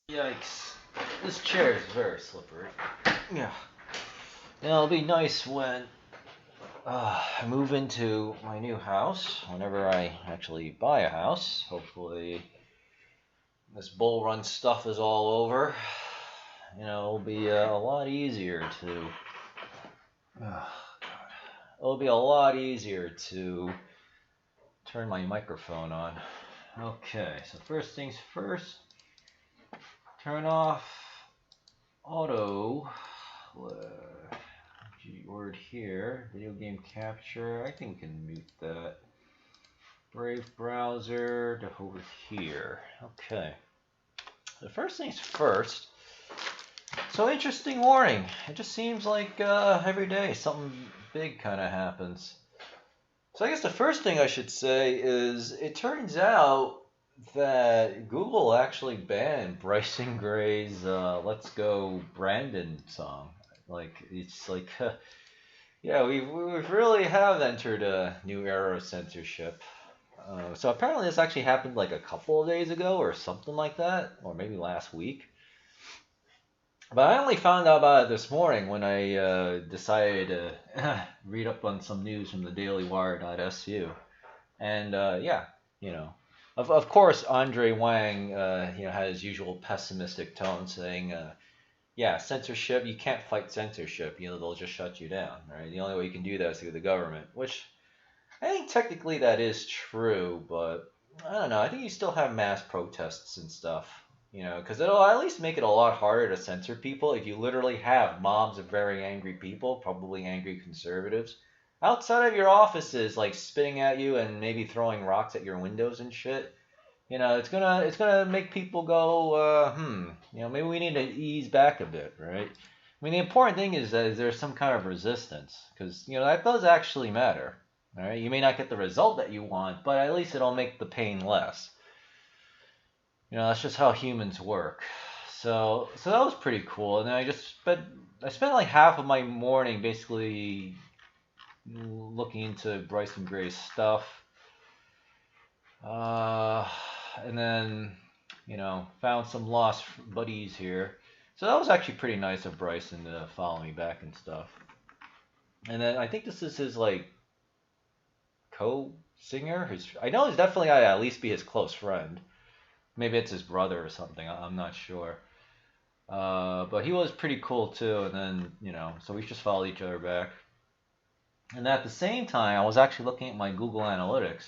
Yikes. This chair is very slippery. Yeah. It'll be nice when I move into my new house, whenever I actually buy a house. Hopefully, this bull run stuff is all over. It'll be a lot easier to. Uh, it'll be a lot easier to turn my microphone on. Okay, so first things first, turn off auto. Word here, video game capture. I think we can mute that. Brave browser to over here. Okay. The first things first. So interesting warning. It just seems like every day something big kind of happens. So I guess the first thing I should say is it turns out that Google actually banned Bryson Gray's "Let's Go Brandon" song. Like it's like, yeah, we've really have entered a new era of censorship. So apparently this actually happened like a couple of days ago or something like that, or maybe last week. But I only found out about it this morning when I decided to read up on some news from the DailyWire.su. And yeah, you know, of course Andre Wang, had his usual pessimistic tone saying, yeah, censorship, you can't fight censorship. They'll just shut you down, right? The only way you can do that is through the government, which I think technically that is true, but I don't know. I think you still have mass protests and stuff, because it'll at least make it a lot harder to censor people if you literally have mobs of very angry people, probably angry conservatives, outside of your offices, like spitting at you and maybe throwing rocks at your windows and shit. It's gonna make people go, maybe we need to ease back a bit, right? I mean, the important thing is that there's some kind of resistance, because that does actually matter. All right, you may not get the result that you want, but at least it'll make the pain less. That's just how humans work. So that was pretty cool. And then I spent like half of my morning basically looking into Bryson Gray's stuff. And then, found some lost buddies here. So that was actually pretty nice of Bryson to follow me back and stuff. And then I think this is his like co-singer. I know he's definitely gotta at least be his close friend. Maybe it's his brother or something. I'm not sure. But he was pretty cool too. And then so we just followed each other back. And at the same time, I was actually looking at my Google Analytics.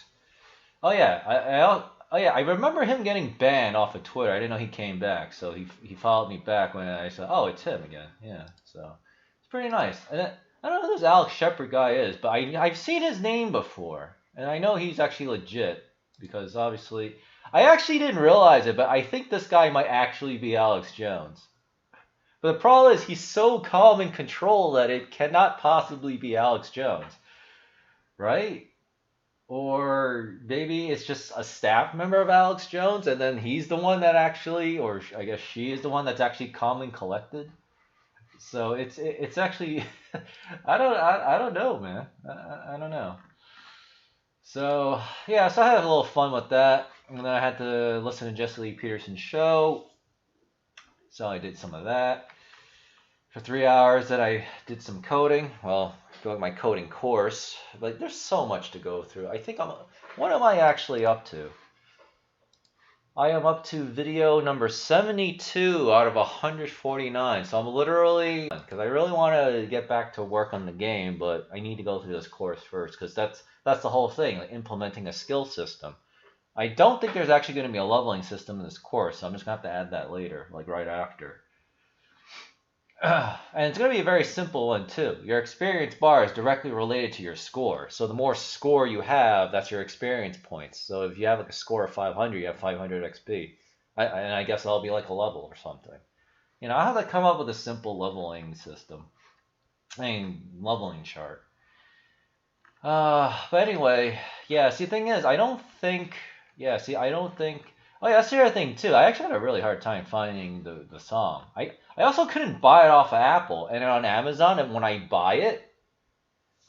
Oh yeah, I remember him getting banned off of Twitter. I didn't know he came back, so he followed me back when I said, "Oh, it's him again." Yeah, so it's pretty nice. And I don't know who this Alex Shepard guy is, but I've seen his name before, and I know he's actually legit because obviously I actually didn't realize it, but I think this guy might actually be Alex Jones. But the problem is he's so calm and controlled that it cannot possibly be Alex Jones, right? Or maybe it's just a staff member of Alex Jones, and then he's the one that actually, or I guess she is the one that's actually calm and collected. So it's actually, I don't know, man. I don't know. So yeah, so I had a little fun with that, and then I had to listen to Jesse Lee Peterson's show. So I did some of that for 3 hours. Then I did some coding. Well, doing my coding course, but there's so much to go through. I think what am I actually up to? I am up to video number 72 out of 149. So I'm literally, because I really want to get back to work on the game, but I need to go through this course first, because that's the whole thing, like implementing a skill system. I don't think there's actually going to be a leveling system in this course, so I'm just going to have to add that later, like right after. And it's going to be a very simple one too. Your experience bar is directly related to your score. So the more score you have, that's your experience points. So if you have like a score of 500, you have 500 XP. And I guess that'll be like a level or something. I have to come up with a simple leveling system. Leveling chart. But anyway, yeah, see, the thing is, I don't think... Oh yeah, that's the other thing too. I actually had a really hard time finding the song. I also couldn't buy it off of Apple and on Amazon. And when I buy it,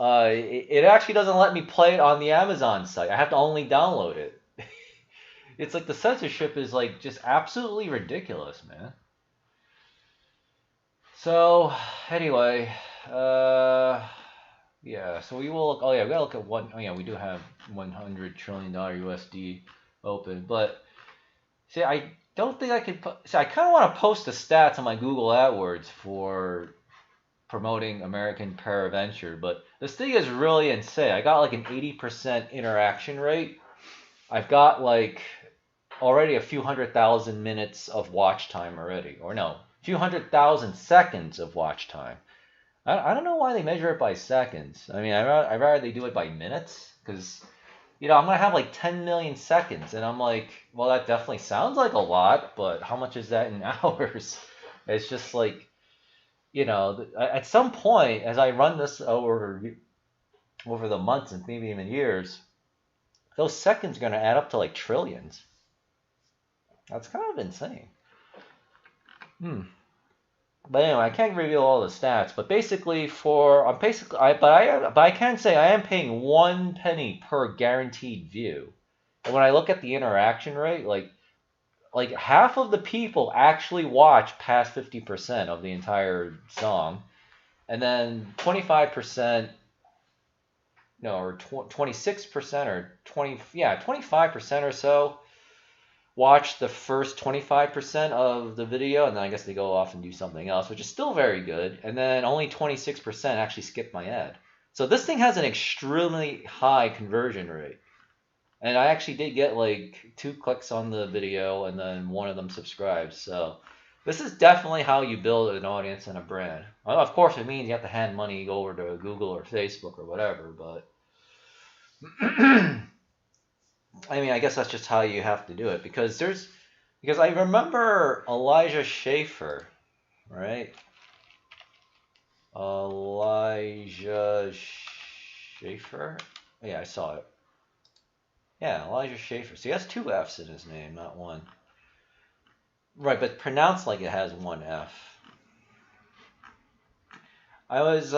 it actually doesn't let me play it on the Amazon site. I have to only download it. It's like the censorship is like just absolutely ridiculous, man. So anyway, yeah. So we will look. Oh yeah, we gotta look at one. Oh yeah, we do have $100 trillion USD open, but see, I don't think I could. See, I kind of want to post the stats on my Google AdWords for promoting American Paraventure, but this thing is really insane. I got like an 80% interaction rate. I've got like already a few 100,000 minutes of watch time already, or no, a few 100,000 seconds of watch time. I don't know why they measure it by seconds. I mean, I'd rather they do it by minutes, because I'm gonna have like 10 million seconds, and I'm like, well, that definitely sounds like a lot, but how much is that in hours? It's just like, at some point, as I run this over the months and maybe even years, those seconds are gonna add up to like trillions. That's kind of insane. But anyway, I can't reveal all the stats. But basically, but I can say I am paying 1 penny per guaranteed view. And when I look at the interaction rate, like half of the people actually watch past 50% of the entire song, and then 25%, no, or 26% or 25% or so watch the first 25% of the video, and then I guess they go off and do something else, which is still very good. And then only 26% actually skip my ad. So this thing has an extremely high conversion rate. And I actually did get like 2 clicks on the video, and then one of them subscribed. So this is definitely how you build an audience and a brand. Well, of course, it means you have to hand money over to Google or Facebook or whatever, but I mean, I guess that's just how you have to do it, because I remember Elijah Schaffer, right? Elijah Schaffer? Yeah, I saw it. Yeah, Elijah Schaffer. So he has 2 F's in his name, not 1. Right, but pronounced like it has 1 F. I was,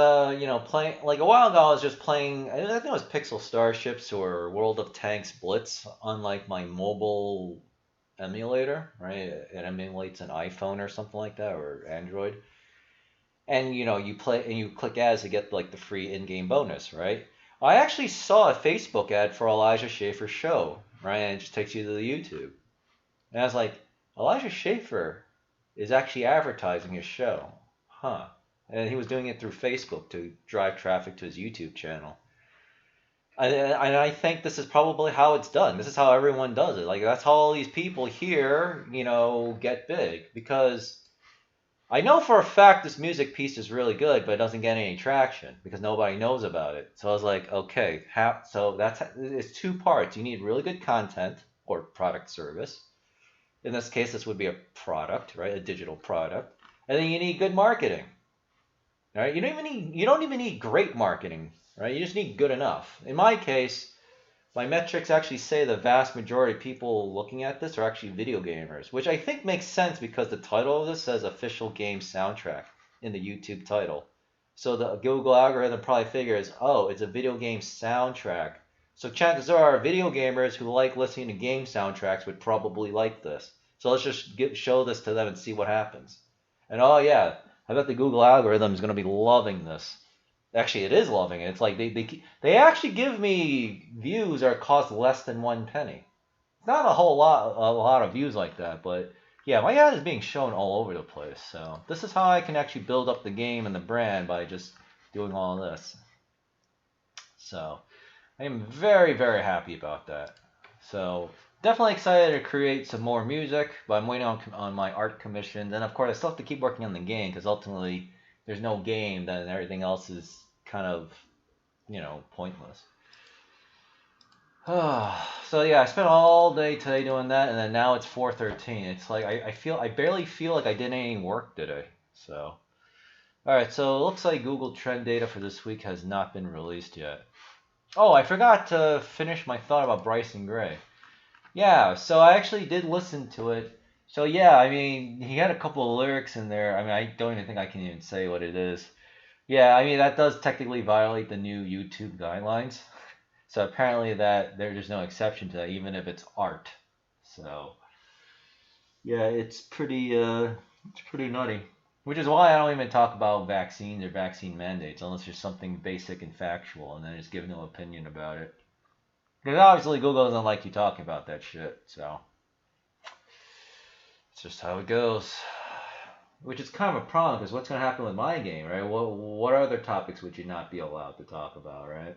playing, like a while ago, I was just playing, I think it was Pixel Starships or World of Tanks Blitz on like my mobile emulator, right? It emulates an iPhone or something like that, or Android. And, you play and you click ads to get like the free in-game bonus, right? I actually saw a Facebook ad for Elijah Schaffer's show, right? And it just takes you to the YouTube. And I was like, Elijah Schaffer is actually advertising his show. Huh. And he was doing it through Facebook to drive traffic to his YouTube channel. And I think this is probably how it's done. This is how everyone does it. Like, that's how all these people here, get big. Because I know for a fact this music piece is really good, but it doesn't get any traction because nobody knows about it. So I was like, okay, so it's 2 parts. You need really good content or product service. In this case, this would be a product, right? A digital product. And then you need good marketing. Right? You don't even need great marketing, right? You just need good enough. In my case, my metrics actually say the vast majority of people looking at this are actually video gamers, which I think makes sense because the title of this says official game soundtrack in the YouTube title. So the Google algorithm probably figures, oh, it's a video game soundtrack. So chances are video gamers who like listening to game soundtracks would probably like this. So let's just show this to them and see what happens. And oh yeah, I bet the Google algorithm is going to be loving this. Actually, it is loving it. It's like they actually give me views that cost less than 1 penny. It's not a lot of views like that, but yeah, my ad is being shown all over the place. So this is how I can actually build up the game and the brand, by just doing all this. So I am very, very happy about that. So definitely excited to create some more music, but I'm waiting on my art commissions. And of course, I still have to keep working on the game, because ultimately there's no game, then everything else is kind of, pointless. So yeah, I spent all day today doing that, and then now it's 4:13. It's like I barely feel like I did any work today. So, all right. So it looks like Google Trend data for this week has not been released yet. Oh, I forgot to finish my thought about Bryson Gray. Yeah, so I actually did listen to it. So yeah, I mean, he had a couple of lyrics in there. I mean, I don't even think I can even say what it is. Yeah, I mean, that does technically violate the new YouTube guidelines. So apparently there's no exception to that, even if it's art. So yeah, it's pretty nutty. Which is why I don't even talk about vaccines or vaccine mandates unless there's something basic and factual, and then just give no opinion about it. Because obviously Google doesn't like you talking about that shit, so it's just how it goes. Which is kind of a problem, because what's going to happen with my game, right? What other topics would you not be allowed to talk about, right?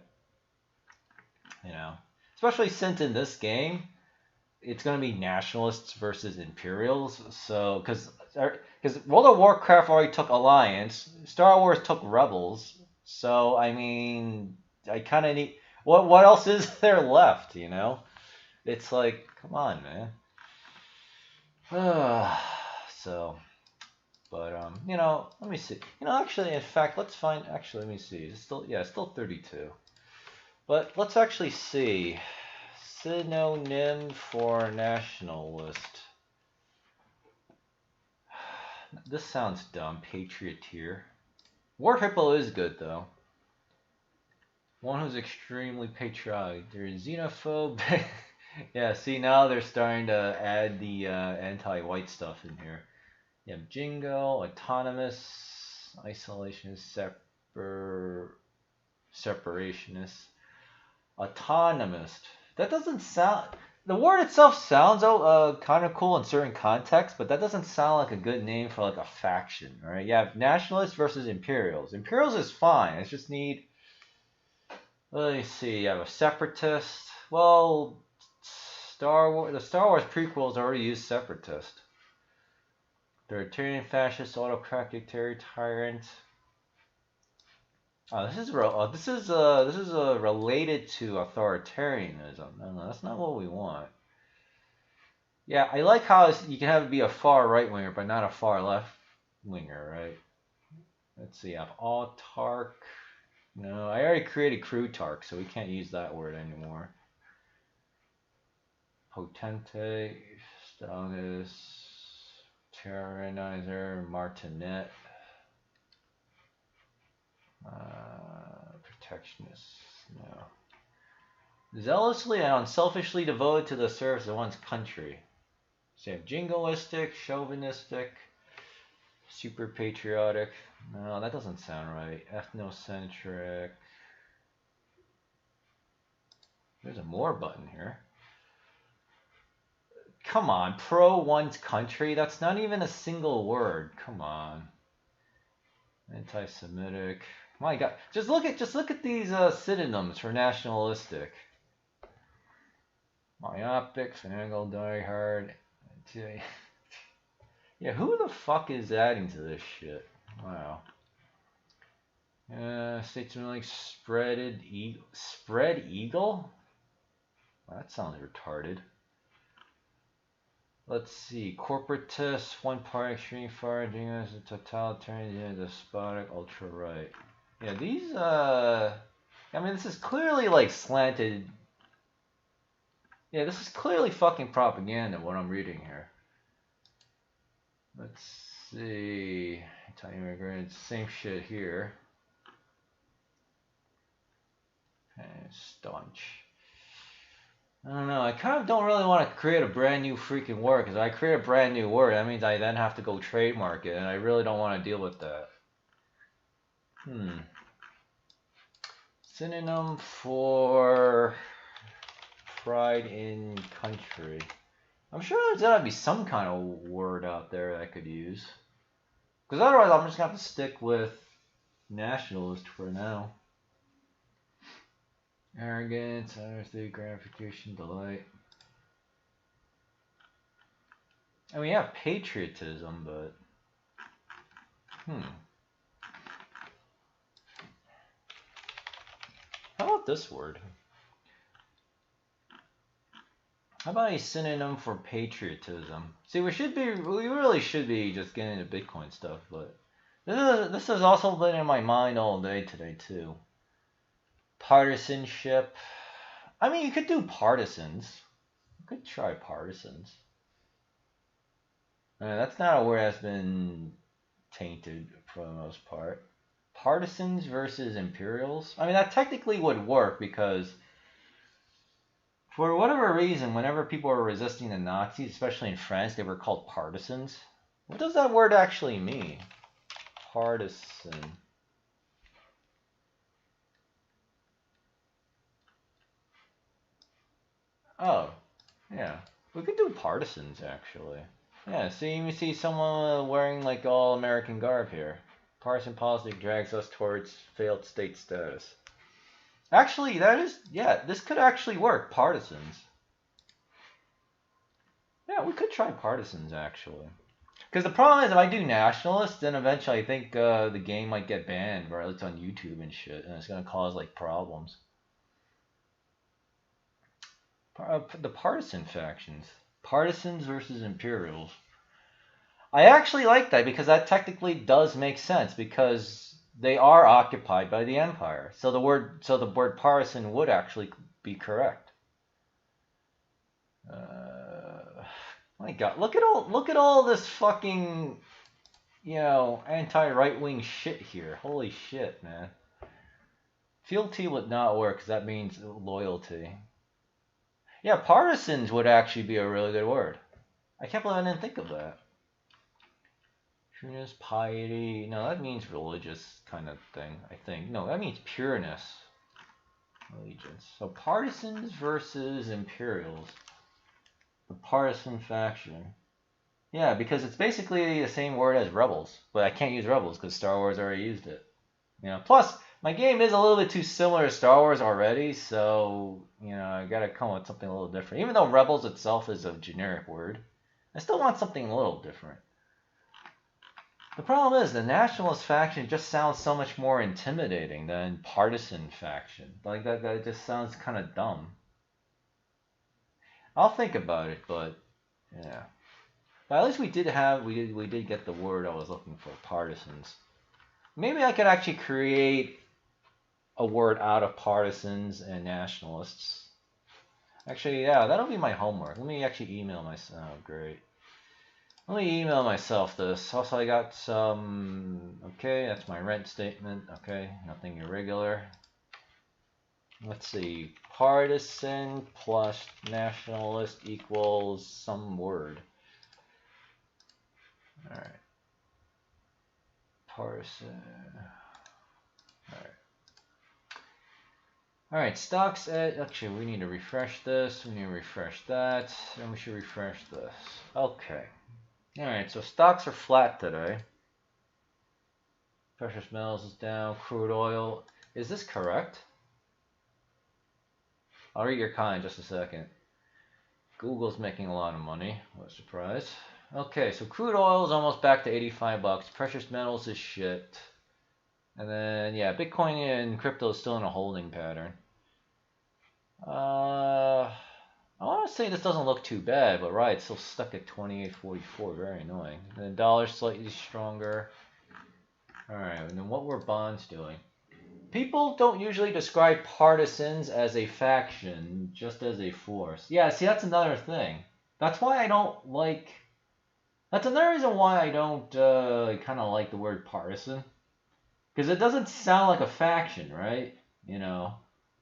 You know, especially since in this game, it's going to be nationalists versus imperials. So, because World of Warcraft already took alliance, Star Wars took rebels. So, I mean, I kind of need what else is there left? You know, it's like, come on, man. So, but you know, let me see. You know, actually, in fact, let's find. Actually, let me see. It's still, yeah, it's still 32. But let's actually see. Synonym for nationalist. This sounds dumb. Patrioteer. War Hippo is good though. One who's extremely patriotic. They're xenophobe. Yeah, see now they're starting to add the anti-white stuff in here. You have Jingo, autonomous, isolationist, separationist, autonomist. That doesn't sound. The word itself sounds kind of cool in certain contexts, but that doesn't sound like a good name for like a faction, right? You have nationalists versus imperials. Imperials is fine. It's just need. Let me see. You have a separatist. Well, the Star Wars prequels already used separatist. Authoritarian, fascist, autocratic, tyrant. Oh, this is related to authoritarianism. No, that's not what we want. Yeah, I like how you can have it be a far right winger, but not a far left winger, right? Let's see. I have autark. No, I already created crutarch, so we can't use that word anymore. Potente, Stalinist, Tyrannizer, Martinet, Protectionist. No. Zealously and unselfishly devoted to the service of one's country. So you have jingoistic, chauvinistic, super patriotic. No, that doesn't sound right. Ethnocentric. There's a more button here. Come on, pro one's country? That's not even a single word. Come on. Anti-Semitic. My God, just look at these synonyms for nationalistic. Myopic, finagle, diehard. Yeah, who the fuck is adding to this shit? Wow. Statesman like spread eagle? Well, that sounds retarded. Let's see. Corporatist, one party, extreme far, dingoes, totalitarian, despotic, ultra right. Yeah, these I mean this is clearly like slanted. Yeah, this is clearly fucking propaganda what I'm reading here. Let's see. Anti-immigrants, same shit here. And staunch. I don't know. I kind of don't really want to create a brand new freaking word, because if I create a brand new word, that means I then have to go trademark it, and I really don't want to deal with that. Synonym for pride in country. I'm sure there's gotta be some kind of word out there that I could use. Because otherwise I'm just gonna have to stick with nationalist for now. Arrogance, honesty, gratification, delight. I mean, yeah, patriotism, but how about this word? How about a synonym for patriotism? See, we really should be just getting into Bitcoin stuff, but this has also been in my mind all day today too. Partisanship. I mean, you could do partisans. You could try partisans. I mean, that's not a word that's been tainted for the most part. Partisans versus imperials. I mean, that technically would work because For whatever reason, whenever people were resisting the Nazis, especially in France, they were called partisans. What does that word actually mean? Partisan. Oh, yeah. We could do partisans, actually. Yeah, see, you see someone wearing like all American garb here. Partisan policy drags us towards failed state status. Actually, that is, yeah, this could actually work. Partisans. Yeah, we could try partisans, actually. Because the problem is, if I do nationalists, then eventually I think the game might get banned, or it's on YouTube and shit, and it's gonna cause like problems. The partisan factions, partisans versus Imperials. I actually like that because that technically does make sense because they are occupied by the Empire. So the word partisan would actually be correct. My God, look at all this fucking, anti-right wing shit here. Holy shit, man. Fealty would not work because that means loyalty. Yeah, partisans would actually be a really good word. I can't believe I didn't think of that. Trueness, piety. No, that means religious kind of thing, I think. No, that means pureness. Allegiance. So partisans versus Imperials. The partisan faction. Yeah, because it's basically the same word as rebels. But I can't use rebels because Star Wars already used it. Plus, my game is a little bit too similar to Star Wars already, so, I gotta come up with something a little different. Even though rebels itself is a generic word, I still want something a little different. The problem is, the nationalist faction just sounds so much more intimidating than partisan faction. Like, that just sounds kind of dumb. I'll think about it, but, yeah. But at least we did get the word I was looking for, partisans. Maybe I could actually create a word out of partisans and nationalists. Actually, yeah, that'll be my homework. Let me actually email myself. Oh, great. Let me email myself this. Also, I got some... Okay, that's my rent statement. Okay, nothing irregular. Let's see. Partisan plus nationalist equals some word. Alright. Partisan... Alright. Alright, stocks at... Actually, we need to refresh this. We need to refresh that. And we should refresh this. Okay. Alright, so stocks are flat today. Precious metals is down. Crude oil. Is this correct? I'll read your comment in just a second. Google's making a lot of money. What a surprise. Okay, so crude oil is almost back to 85 bucks. Precious metals is shit. And then, yeah, Bitcoin and crypto is still in a holding pattern. I want to say this doesn't look too bad, but right, it's still stuck at 28.44. Very annoying. And the dollar's slightly stronger. Alright, and then what were bonds doing? People don't usually describe partisans as a faction, just as a force. Yeah, see, that's another thing. That's why I don't like... That's another reason why I don't kind of like the word partisan. Because it doesn't sound like a faction, right?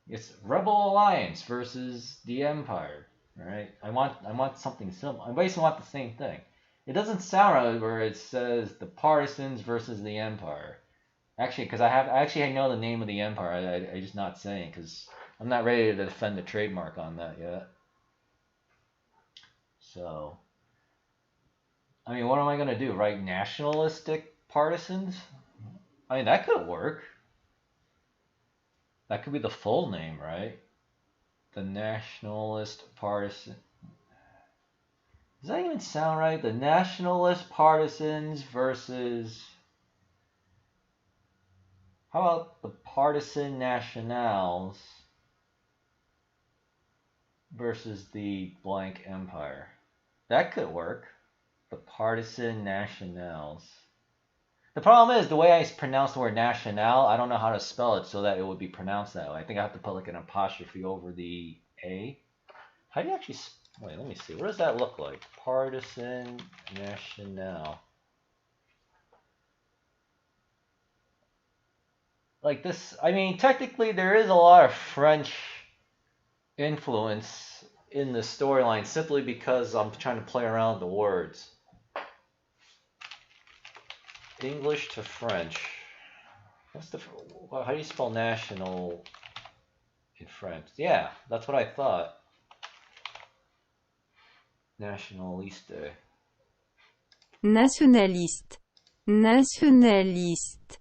It's Rebel Alliance versus the Empire, right? I want something similar. I basically want the same thing. It doesn't sound right where it says the partisans versus the Empire. Actually, because I know the name of the Empire. I just not saying because I'm not ready to defend the trademark on that yet. So, I mean, what am I gonna do? Write nationalistic partisans? I mean, that could work. That could be the full name, right? The Nationalist Partisan. Does that even sound right? The Nationalist Partisans versus... How about the Partisan Nationals versus the blank Empire? That could work. The Partisan Nationals. The problem is, the way I pronounce the word national, I don't know how to spell it so that it would be pronounced that way. I think I have to put like an apostrophe over the A. How do you actually... Wait, let me see. What does that look like? Partisan National. Like this... I mean, technically there is a lot of French influence in the storyline simply because I'm trying to play around with the words. English to French. What's the how do you spell national in French? Yeah, that's what I thought. Nationaliste. Nationaliste. Nationaliste.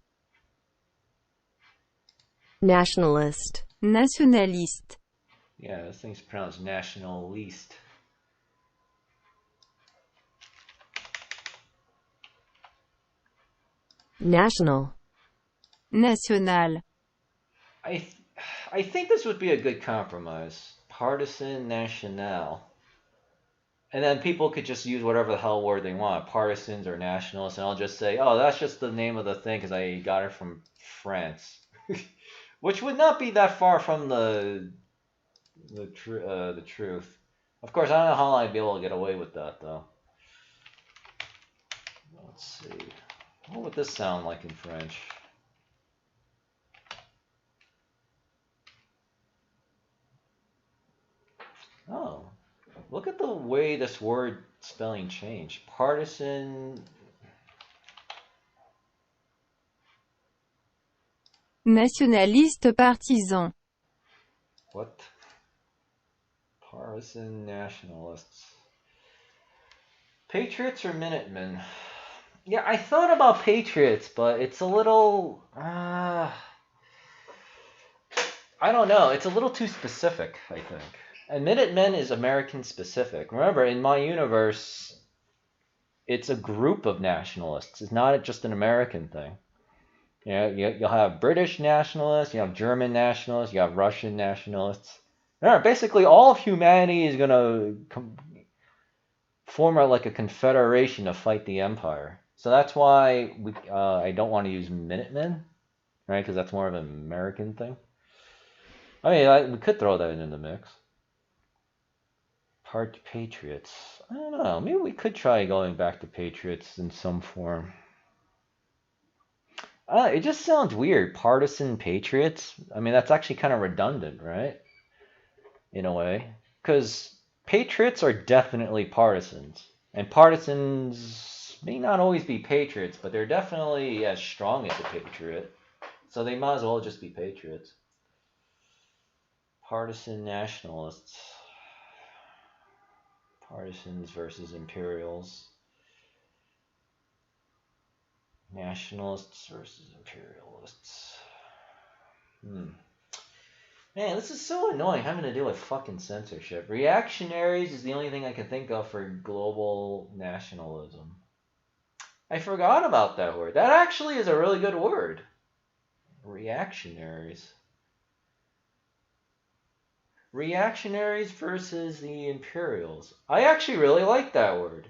Nationalist. Nationaliste. Yeah, this thing's pronounced nationaliste. National. National. I think this would be a good compromise. Partisan national. And then people could just use whatever the hell word they want, partisans or nationalists, and I'll just say, oh, that's just the name of the thing because I got it from France. Which would not be that far from the truth. Of course, I don't know how I'd be able to get away with that, though. Let's see. What would this sound like in French? Oh, look at the way this word spelling changed. Partisan. Nationaliste partisan. What? Partisan nationalists. Patriots or Minutemen? Yeah, I thought about Patriots, but it's a little. I don't know. It's a little too specific, I think. And Minutemen is American specific. Remember, in my universe, it's a group of nationalists. It's not just an American thing. You'll have British nationalists, you have German nationalists, you have Russian nationalists. Basically, all of humanity is going to form like a confederation to fight the empire. So that's why I don't want to use Minutemen, right? Because that's more of an American thing. I mean, we could throw that in the mix. Patriots. I don't know. Maybe we could try going back to Patriots in some form. It just sounds weird. Partisan patriots. I mean, that's actually kind of redundant, right? In a way. Because patriots are definitely partisans. And partisans may not always be patriots, but they're definitely as strong as a patriot. So they might as well just be patriots. Partisan nationalists. Partisans versus imperials. Nationalists versus imperialists. Man, this is so annoying having to deal with fucking censorship. Reactionaries is the only thing I can think of for global nationalism. I forgot about that word. That actually is a really good word. Reactionaries. Reactionaries versus the imperials. I actually really like that word.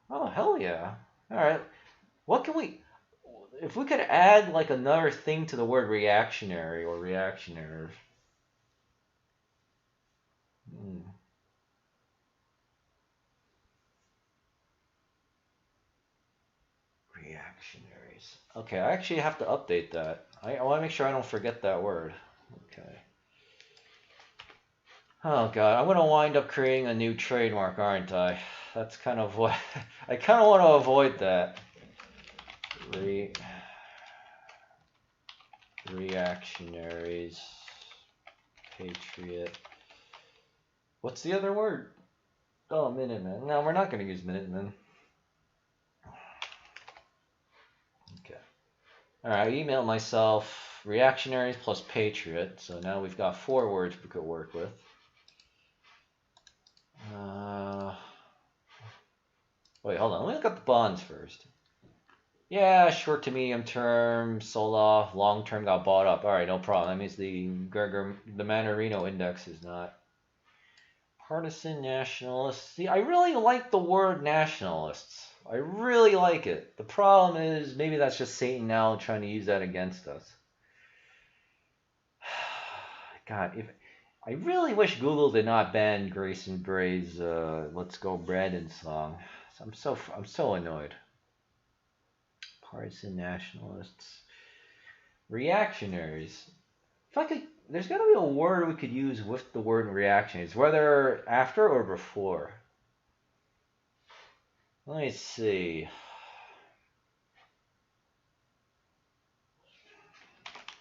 Oh, hell yeah. Alright. What can we... If we could add like another thing to the word reactionary or reactionaries. Reactionaries. Okay, I actually have to update that. I want to make sure I don't forget that word. Okay. Oh god, I'm gonna wind up creating a new trademark, aren't I? That's kind of what I kind of want to avoid that. Reactionaries, patriot. What's the other word? Oh, Minutemen. No, we're not gonna use Minutemen. Okay. Alright, I emailed myself reactionaries plus patriot, so now we've got 4 words we could work with. Wait, hold on. Let me look up the bonds first. Yeah, short to medium term sold off, long term got bought up. All right, no problem. That means the Mannarino index is not. Partisan nationalists. See, I really like the word nationalists. I really like it. The problem is maybe that's just Satan now trying to use that against us. God, if I really wish Google did not ban Grayson Bray's "Let's Go Brandon" song. I'm so annoyed. Partisan nationalists, reactionaries. If I could there's got to be a word we could use with the word reactionaries, whether after or before. Let me see.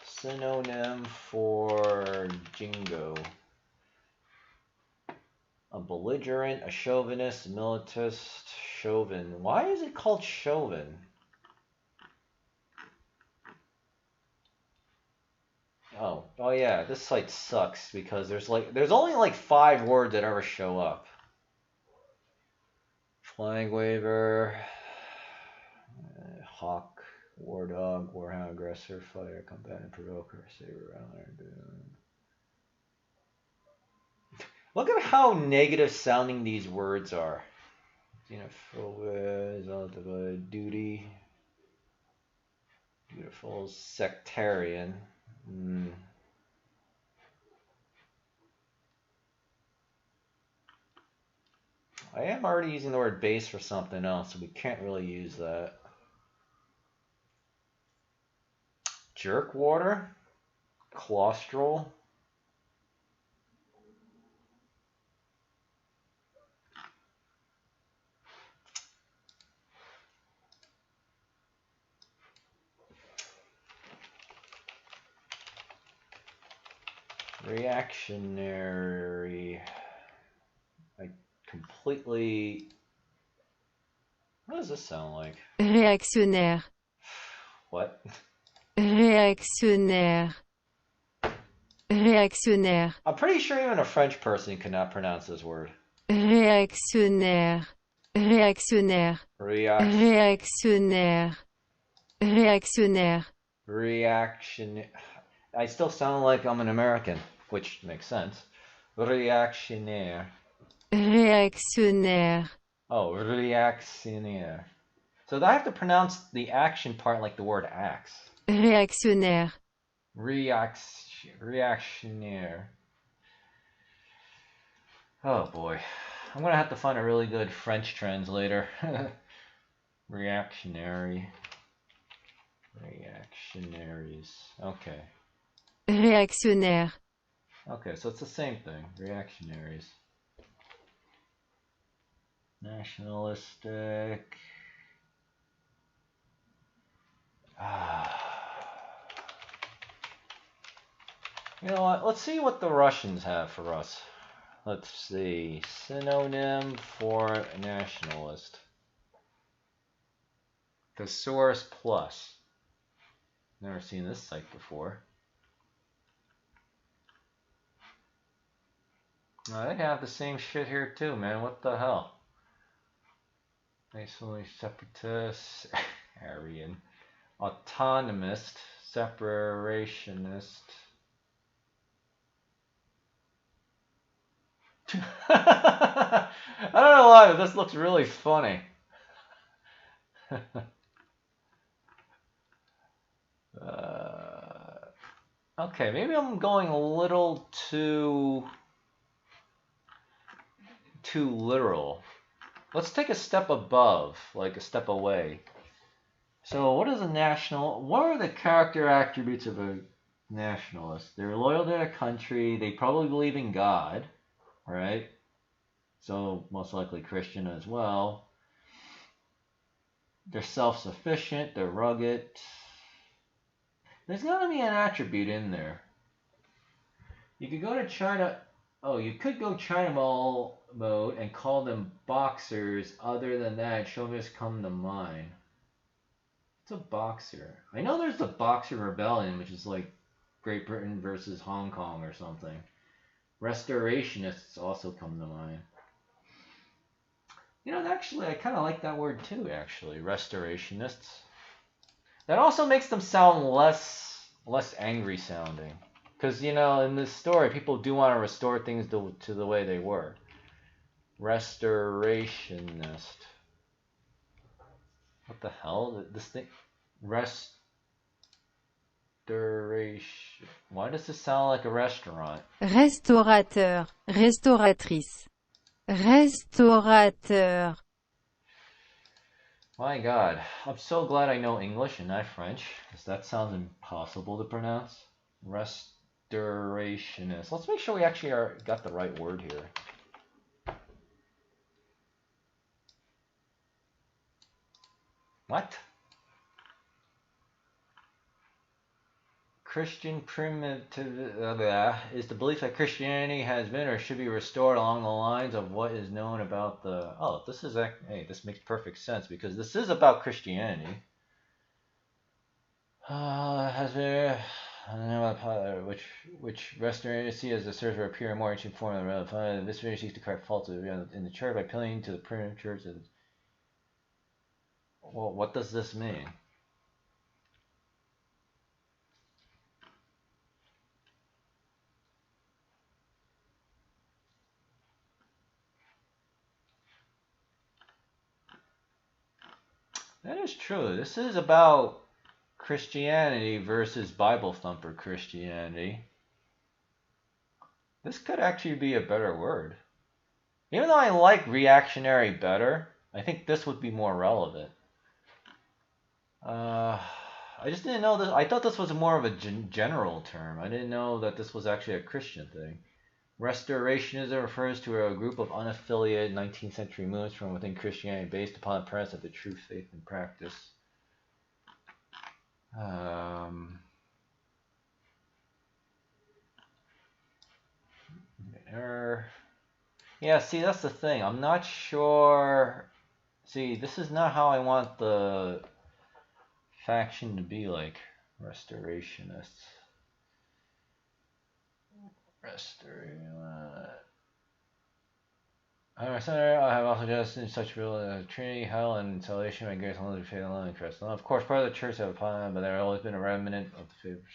Synonym for jingo. A belligerent, a chauvinist, militarist, chauvin. Why is it called chauvin? Oh yeah, this site sucks because there's only like 5 words that ever show up. Flag waver, hawk, war dog, warhound, aggressor, fighter, combatant, provoker, saber, runner. Look at how negative sounding these words are. Duty, dutiful, sectarian. I am already using the word base for something else, so we can't really use that. Jerkwater, claustral. Reactionary. I completely. What does this sound like? Réactionnaire. What? Réactionnaire. Réactionnaire. I'm pretty sure even a French person cannot pronounce this word. Réactionnaire. Réactionnaire. Réactionnaire. Réactionnaire. Reaction. I still sound like I'm an American, which makes sense. Reactionnaire. Réactionnaire. Oh, reactionnaire. So I have to pronounce the action part like the word axe. Réactionnaire. Reactionnaire. Oh boy. I'm gonna have to find a really good French translator. Reactionary. Reactionaries. Okay. Réactionnaire. Okay, so it's the same thing. Reactionaries. Nationalistic. You know what? Let's see what the Russians have for us. Let's see. Synonym for nationalist. Thesaurus Plus. Never seen this site before. They have the same shit here too, man. What the hell? Nationally separatist, Aryan, autonomist, separationist. I don't know why, but this looks really funny. Okay, maybe I'm going a little too literal. Let's take a step above, like a step away. So what is a national? What are the character attributes of a nationalist? They're loyal to their country. They probably believe in God, right? So most likely Christian as well. They're self-sufficient. They're rugged. There's got to be an attribute in there. You could go to China. Oh, you could go China mode and call them boxers. Other than that, chauvinists come to mind. What's a boxer? I know there's the Boxer Rebellion, which is like Great Britain versus Hong Kong or something. Restorationists also come to mind. You know, actually, I kind of like that word too, actually. Restorationists. That also makes them sound less angry sounding. Because, you know, in this story, people do want to restore things to the way they were. Restorationist. What the hell? This thing? Restoration. Why does this sound like a restaurant? Restaurateur. Restauratrice. Restaurateur. My God. I'm so glad I know English and not French. Because that sounds impossible to pronounce. restorationist. Let's make sure we actually got the right word here. What? Christian primitive is the belief that Christianity has been or should be restored along the lines of what is known about the. Oh, this is hey, this makes perfect sense because this is about Christianity. Has been which restoration see as the search for a pure and more ancient form of the relevant. This video seeks to correct faults in the church by appealing to the primitive church. Well, what does this mean? That is true. This is about Christianity versus Bible thumper Christianity. This could actually be a better word. Even though I like reactionary better, I think this would be more relevant. I just didn't know this. I thought this was more of a general term. I didn't know that this was actually a Christian thing. Restorationism refers to a group of unaffiliated 19th century movements from within Christianity based upon the premise of the true faith and practice. Yeah, see, that's the thing. I'm not sure. See, this is not how I want the faction to be like. Restorationists. I have also just in such real Trinity, hell, and salvation by grace alone, faith alone, in Christ alone. Of course, part of the church have a plan, but there have always been a remnant of the faith.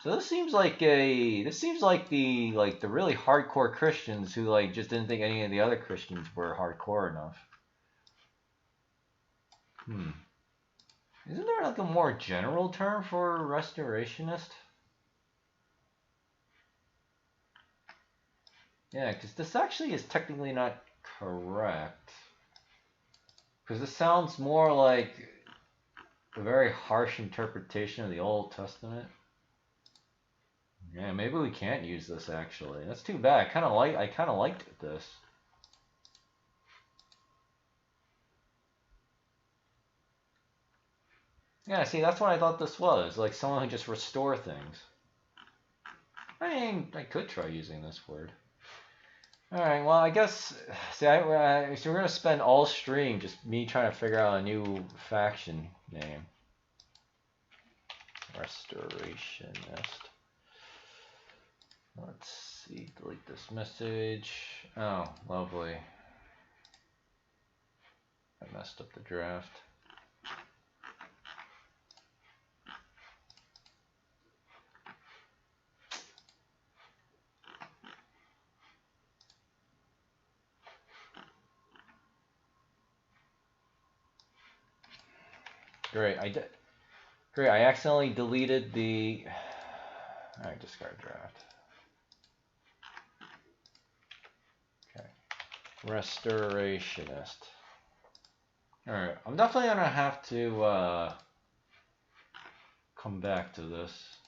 So this seems like the really hardcore Christians who like just didn't think any of the other Christians were hardcore enough. Isn't there like a more general term for restorationist? Yeah, because this actually is technically not correct. Because this sounds more like a very harsh interpretation of the Old Testament. Yeah, maybe we can't use this actually. That's too bad. I kind of liked this. Yeah, see, that's what I thought this was. Like someone who just restore things. I mean, I could try using this word. Alright, well, I guess, see, so we're going to spend all stream just me trying to figure out a new faction name. Restorationist. Let's see, delete this message. Oh, lovely. I messed up the draft. Great, I did. Great, I accidentally deleted the. Alright, discard draft. Okay, restorationist. Alright, I'm definitely gonna have to come back to this.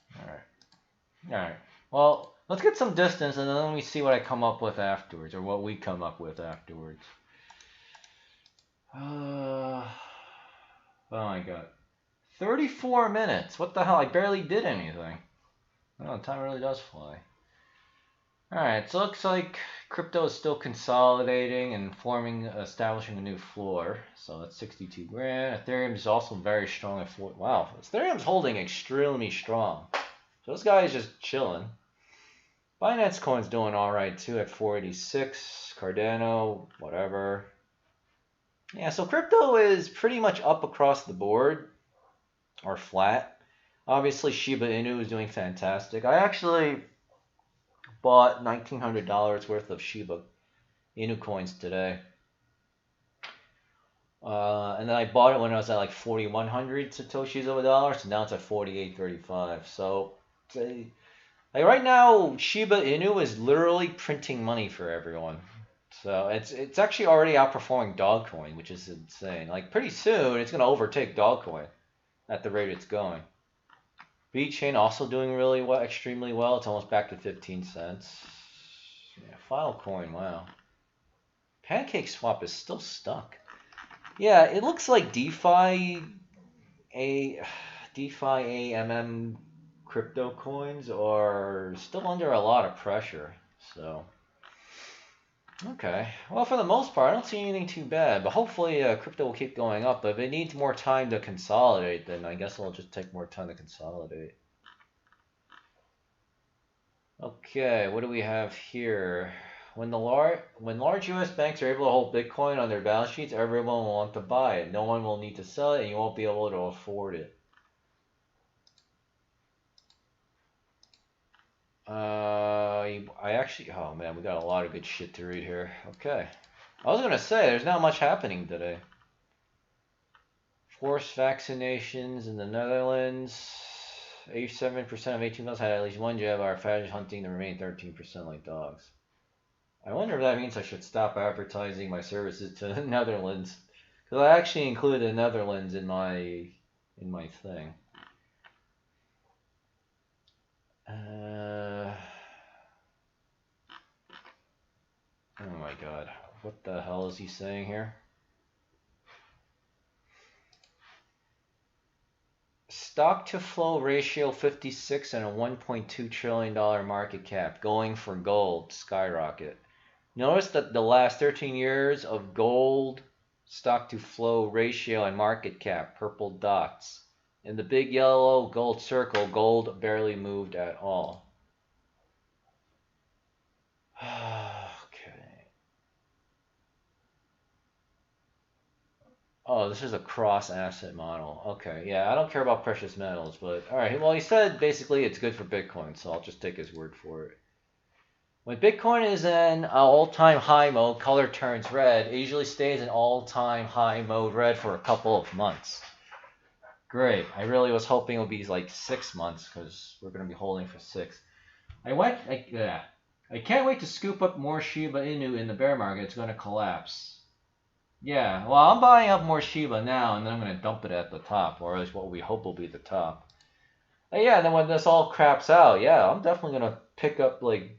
Alright, well, let's get some distance and then let me see what I come up with afterwards, or what we come up with afterwards. Oh my god. 34 minutes! What the hell? I barely did anything. Oh, time really does fly. Alright, so it looks like crypto is still consolidating and establishing a new floor. So that's 62 grand. Ethereum is also very strong at 4. Wow, Ethereum's holding extremely strong. So this guy is just chilling. Binance Coin's doing alright too at 486. Cardano, whatever. Yeah, so crypto is pretty much up across the board, or flat. Obviously, Shiba Inu is doing fantastic. I actually bought $1,900 worth of Shiba Inu coins today. And then I bought it when I was at like 4,100 Satoshis of a dollar, so now it's at 48.35. So, like right now, Shiba Inu is literally printing money for everyone. So it's actually already outperforming Dogcoin, which is insane. Like pretty soon, it's gonna overtake Dogcoin at the rate it's going. VeChain also doing really well, extremely well. It's almost back to 15 cents. Yeah, Filecoin, wow. PancakeSwap is still stuck. Yeah, it looks like DeFi AMM crypto coins are still under a lot of pressure. So, okay. Well, for the most part, I don't see anything too bad. But hopefully, crypto will keep going up. But if it needs more time to consolidate, then I guess it'll just take more time to consolidate. Okay, what do we have here? When large U.S. banks are able to hold Bitcoin on their balance sheets, everyone will want to buy it. No one will need to sell it, and you won't be able to afford it. I actually, oh man, we got a lot of good shit to read here. Okay. I was gonna say, there's not much happening today. Forced vaccinations in the Netherlands. 87% of 18-year-olds had at least one jab, are fetish hunting the remaining 13% like dogs. I wonder if that means I should stop advertising my services to the Netherlands. Because I actually included the Netherlands in my thing. Oh my god. What the hell is he saying here? Stock to flow ratio 56 and a $1.2 trillion market cap. Going for gold. Skyrocket. Notice that the last 13 years of gold stock to flow ratio and market cap. Purple dots. In the big yellow gold circle, gold barely moved at all. Okay. Oh, this is a cross asset model. Okay, yeah, I don't care about precious metals, but all right. Well, he said basically it's good for Bitcoin, so I'll just take his word for it. When Bitcoin is in all-time high mode, color turns red. It usually stays in all-time high mode red for a couple of months. Great. I really was hoping it would be like 6 months because we're going to be holding for 6. I can't wait to scoop up more Shiba Inu in the bear market. It's going to collapse. Yeah, well, I'm buying up more Shiba now, and then I'm going to dump it at the top, or at least what we hope will be the top. And yeah, then when this all craps out, yeah, I'm definitely going to pick up, like,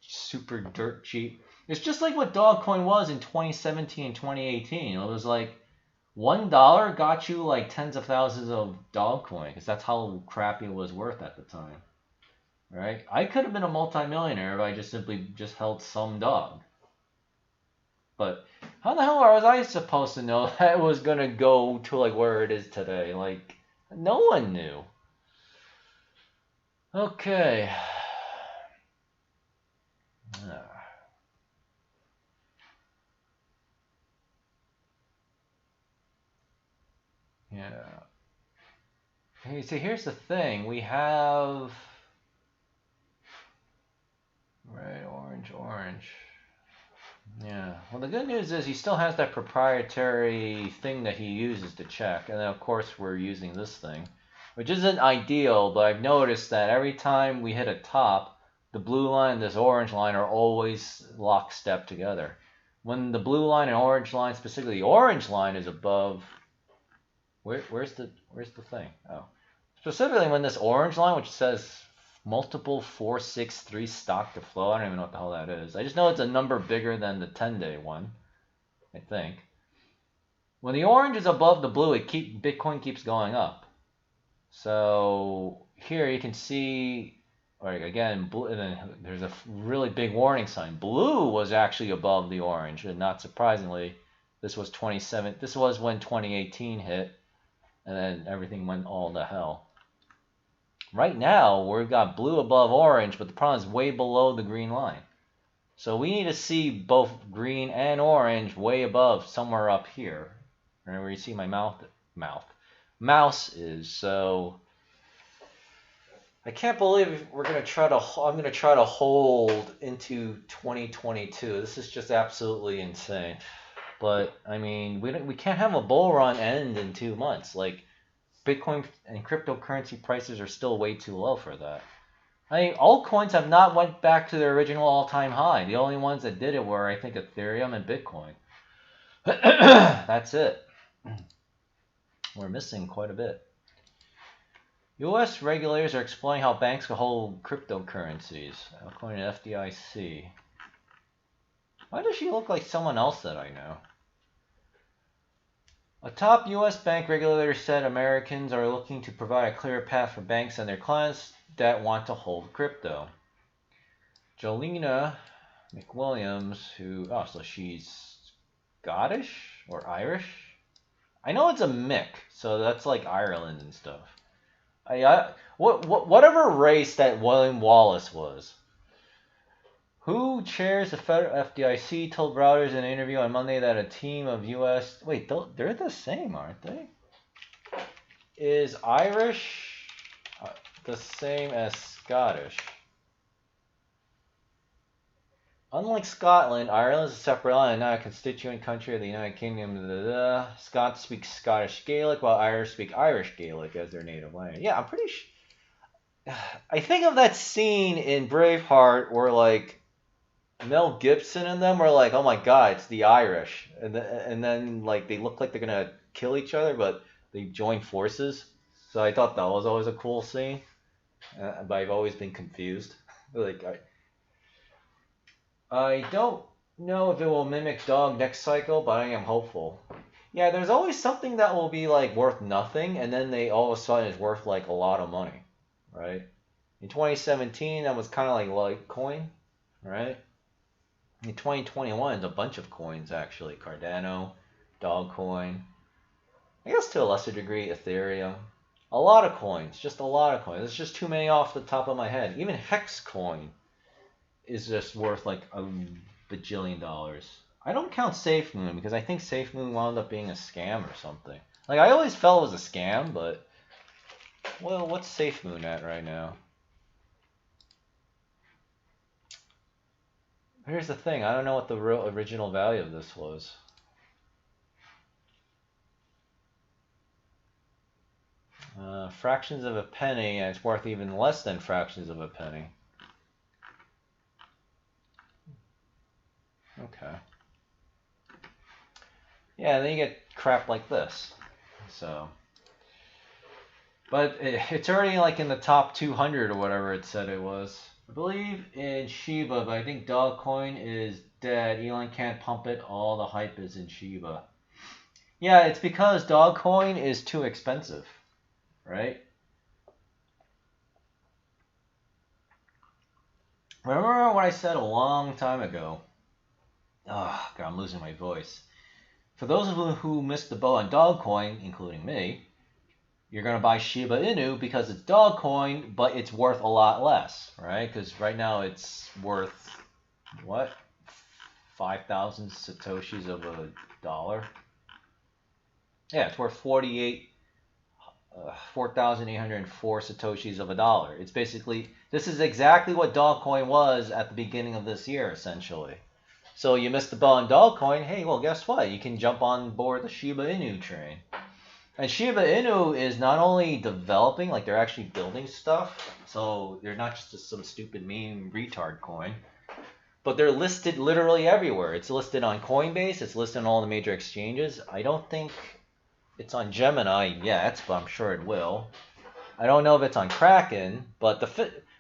super dirt cheap. It's just like what Dogcoin was in 2017 and 2018. It was like $1 got you, like, tens of thousands of Dogcoin, because that's how crappy it was worth at the time. Right? I could have been a multimillionaire if I just simply held some dog. But how the hell was I supposed to know that it was going to go to like where it is today? Like, no one knew. Okay. Yeah. Hey, see, here's the thing. We have red, orange, orange. Yeah, well, the good news is he still has that proprietary thing that he uses to check. And then, of course, we're using this thing, which isn't ideal, but I've noticed that every time we hit a top, the blue line and this orange line are always lockstep together. When the blue line and orange line, specifically the orange line, is above... Where's the thing? Oh. Specifically when this orange line, which says multiple 463 stock to flow. I don't even know what the hell that is. I just know it's a number bigger than the 10-day one, I think. When the orange is above the blue, Bitcoin keeps going up. So here you can see, again, blue, and then there's a really big warning sign. Blue was actually above the orange, and not surprisingly, this was when 2018 hit, and then everything went all to hell. Right now, we've got blue above orange, but the problem is way below the green line. So we need to see both green and orange way above, somewhere up here. Right where you see my mouse is. So I can't believe I'm going to try to hold into 2022. This is just absolutely insane. But I mean, we can't have a bull run end in 2 months. Like, Bitcoin and cryptocurrency prices are still way too low for that. I mean, altcoins have not went back to their original all-time high. The only ones that did it were, I think, Ethereum and Bitcoin. That's it. We're missing quite a bit. U.S. regulators are exploring how banks can hold cryptocurrencies, according to FDIC. Why does she look like someone else that I know? A top U.S. bank regulator said Americans are looking to provide a clearer path for banks and their clients that want to hold crypto. Jolena McWilliams, so she's Scottish or Irish? I know it's a Mick, so that's like Ireland and stuff. Whatever race that William Wallace was. Who chairs the federal FDIC told Reuters in an interview on Monday that a team of U.S. Wait, they're the same, aren't they? Is Irish the same as Scottish? Unlike Scotland, Ireland is a separate island, not a constituent country of the United Kingdom. Scots speak Scottish Gaelic, while Irish speak Irish Gaelic as their native language. Yeah, I'm pretty sure. I think of that scene in Braveheart where, like, Mel Gibson and them were like, oh my god, it's the Irish. And then like, they look like they're going to kill each other, but they join forces. So I thought that was always a cool scene. But I've always been confused. Like, I don't know if it will mimic Dog next cycle, but I am hopeful. Yeah, there's always something that will be like worth nothing, and then they all of a sudden is worth like a lot of money, right? In 2017, that was kind of like Litecoin, right? In 2021, it's a bunch of coins actually. Cardano, Dogcoin, I guess to a lesser degree Ethereum. A lot of coins, just a lot of coins. There's just too many off the top of my head. Even Hexcoin is just worth like a bajillion dollars. I don't count SafeMoon because I think SafeMoon wound up being a scam or something. Like, I always felt it was a scam, but well, what's SafeMoon at right now? Here's the thing, I don't know what the real original value of this was. Fractions of a penny, and it's worth even less than fractions of a penny. Okay. Yeah, and then you get crap like this. So, but it's already like in the top 200 or whatever it said it was. I believe in Shiba, but I think Dogcoin is dead. Elon can't pump it. All the hype is in Shiba. Yeah, it's because Dogcoin is too expensive, right? Remember what I said a long time ago? Oh, God, I'm losing my voice. For those of you who missed the boat on Dogcoin, including me, you're going to buy Shiba Inu because it's Dogcoin, but it's worth a lot less, right? Because right now it's worth, what? 5,000 Satoshis of a dollar? Yeah, it's worth 4,804 Satoshis of a dollar. It's basically, this is exactly what Dogcoin was at the beginning of this year, essentially. So you missed the boat on Dogcoin, hey, well, guess what? You can jump on board the Shiba Inu train. And Shiba Inu is not only developing, like they're actually building stuff, so they're not just some stupid meme retard coin, but they're listed literally everywhere. It's listed on Coinbase, it's listed on all the major exchanges. I don't think it's on Gemini yet, but I'm sure it will. I don't know if it's on Kraken, but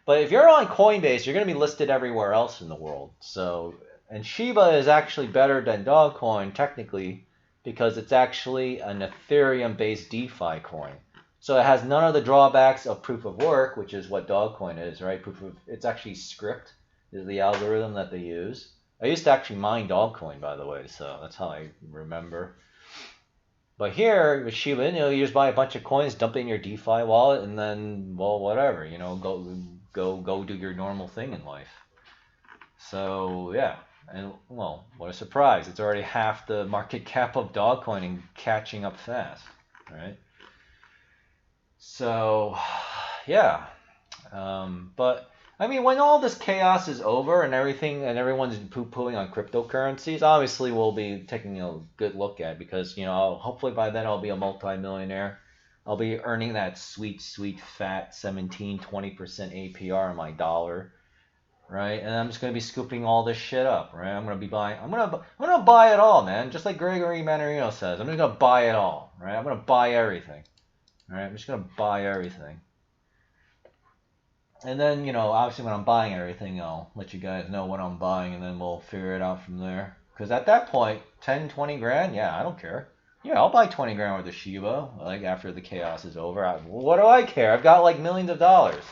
if you're on Coinbase, you're going to be listed everywhere else in the world. So, and Shiba is actually better than Dogcoin technically, because it's actually an Ethereum-based DeFi coin. So it has none of the drawbacks of proof of work, which is what Dogcoin is, right? It's actually Scrypt is the algorithm that they use. I used to actually mine Dogcoin, by the way, so that's how I remember. But here with Shiba Inu, you just buy a bunch of coins, dump it in your DeFi wallet, and then, well, whatever, you know, go do your normal thing in life. So yeah. And, well, what a surprise. It's already half the market cap of Dogcoin and catching up fast, right? So, yeah. But, I mean, when all this chaos is over and everything, and everyone's poo-pooing on cryptocurrencies, obviously we'll be taking a good look at it because, you know, hopefully by then I'll be a multi-millionaire. I'll be earning that sweet, sweet, fat 17-20% APR on my dollar. Right, and I'm just gonna be scooping all this shit up, right? I'm gonna buy it all, man. Just like Gregory Mannarino says, I'm just gonna buy it all, right? I'm gonna buy everything, all right? I'm just gonna buy everything. And then, you know, obviously when I'm buying everything, I'll let you guys know what I'm buying, and then we'll figure it out from there. Because at that point, 10, 20 grand, yeah, I don't care. Yeah, I'll buy 20 grand worth of Shiba, like, after the chaos is over. What do I care? I've got, like, millions of dollars.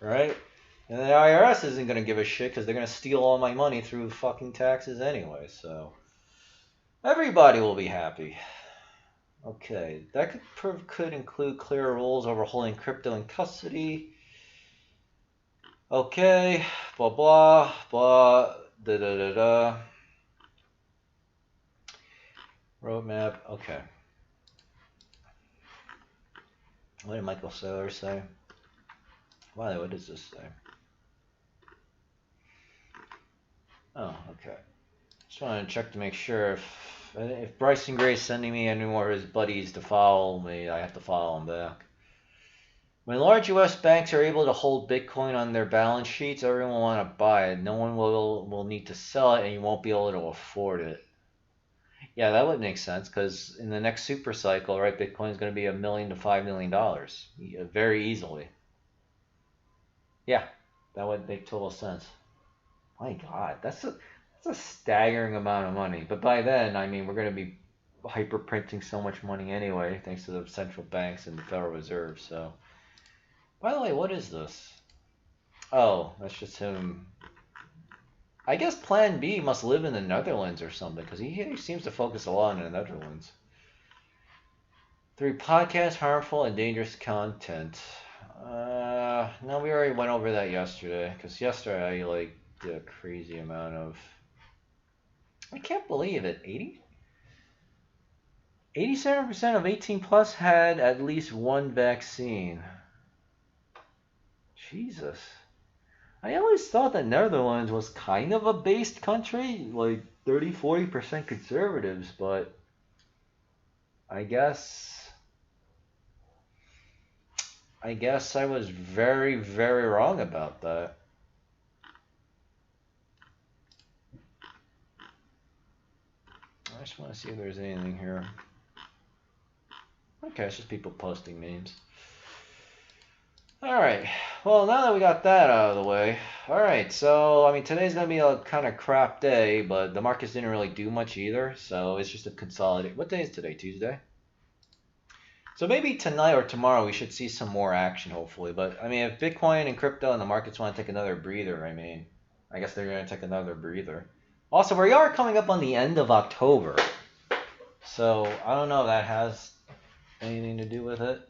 Right? And the IRS isn't going to give a shit because they're going to steal all my money through fucking taxes anyway, so. Everybody will be happy. Okay, that could include clear rules over holding crypto in custody. Okay, blah blah blah, da da da da. Roadmap, okay. What did Michael Saylor say? Wow, what does this say? Oh, okay. Just wanted to check to make sure if Bryson Gray's sending me any more of his buddies to follow me, I have to follow him back. When large U.S. banks are able to hold Bitcoin on their balance sheets, everyone will want to buy it. No one will need to sell it, and you won't be able to afford it. Yeah, that would make sense, because in the next super cycle, right, Bitcoin is going to be $1 million to $5 million very easily. Yeah, that would make total sense. My God, that's a staggering amount of money. But by then, I mean, we're going to be hyper printing so much money anyway, thanks to the central banks and the Federal Reserve. So, by the way, what is this? Oh, that's just him. I guess Plan B must live in the Netherlands or something, because he seems to focus a lot on the Netherlands. 3 podcasts, harmful and dangerous content. No, we already went over that yesterday, because yesterday I like did a crazy amount of. I can't believe it. 87% of 18 plus had at least one vaccine. Jesus. I always thought that Netherlands was kind of a based country, like 30-40% conservatives, but I guess I was very, very wrong about that. I just want to see if there's anything here. Okay, it's just people posting memes. Alright, well, now that we got that out of the way, alright, so, I mean, today's going to be a kind of crap day, but the markets didn't really do much either, so it's just a consolidate. What day is today? Tuesday? So maybe tonight or tomorrow we should see some more action, hopefully, but, I mean, if Bitcoin and crypto and the markets want to take another breather, I mean, I guess they're going to take another breather. Also, we are coming up on the end of October, so I don't know if that has anything to do with it.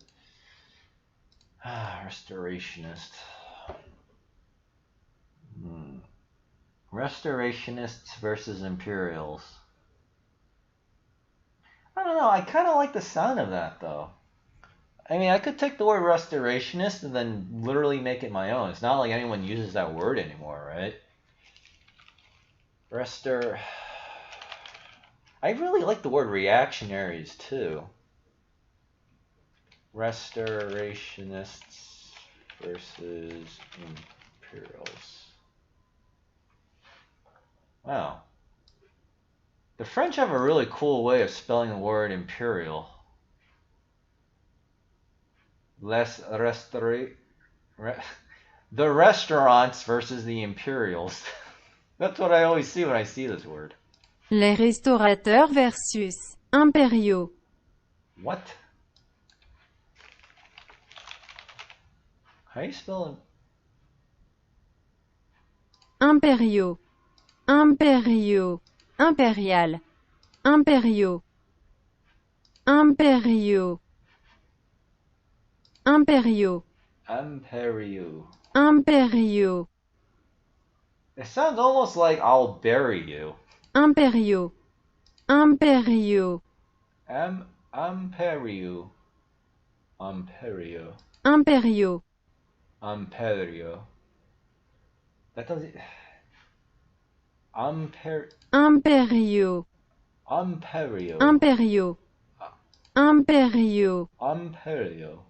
Restorationist. Restorationists versus Imperials. I don't know, I kind of like the sound of that, though. I mean, I could take the word restorationist and then literally make it my own. It's not like anyone uses that word anymore, right? I really like the word reactionaries, too. Restorationists versus Imperials. Wow. The French have a really cool way of spelling the word imperial. The restaurants versus the Imperials. That's what I always see when I see this word. Les restaurateurs versus impériaux. What? How do you spell it? Impériaux. Impériaux. Impérial. Impériaux. Impériaux. Impériaux. Imperio. Impériaux. It sounds almost like I'll bury you. Impériaux. Impériaux. Imperio. Imperio. Impériaux. Imperio. That doesn't. Impériaux. Imperio. Impériaux. Impériaux. Imperio.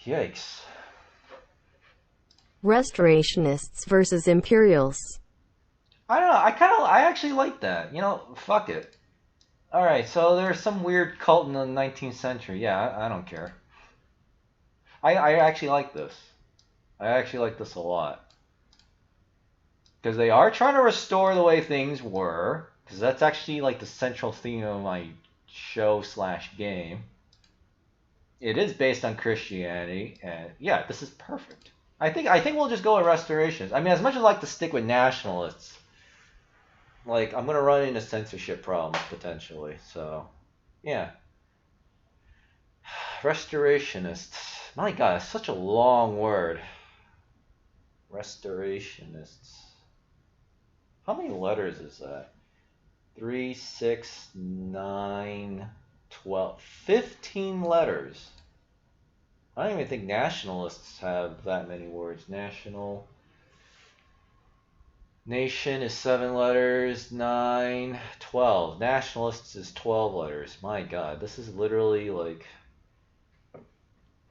Yikes. Restorationists versus Imperials. I don't know. I actually like that. You know, fuck it. Alright, so there's some weird cult in the 19th century. Yeah, I don't care. I actually like this. I actually like this a lot. Because they are trying to restore the way things were. Because that's actually like the central theme of my show slash game. It is based on Christianity, and yeah, this is perfect. I think we'll just go with restorations. I mean, as much as I like to stick with nationalists, like I'm gonna run into censorship problems potentially. So, yeah, restorationists. My God, it's such a long word. Restorationists. How many letters is that? 3, 6, 9, 12, 15 letters. I don't even think nationalists have that many words. National. Nation is 7 letters, 9, 12. Nationalists is 12 letters. My God, this is literally like...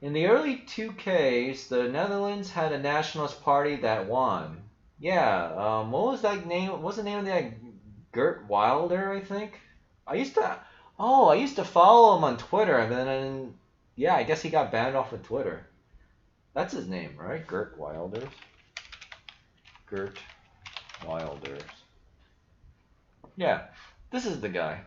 In the early 2Ks, the Netherlands had a nationalist party that won. Yeah, what was that name? What was the name of that? Gert Wilder, I think? I used to follow him on Twitter, and then, yeah, I guess he got banned off of Twitter. That's his name, right? Gert Wilders? Gert Wilders. Yeah, this is the guy.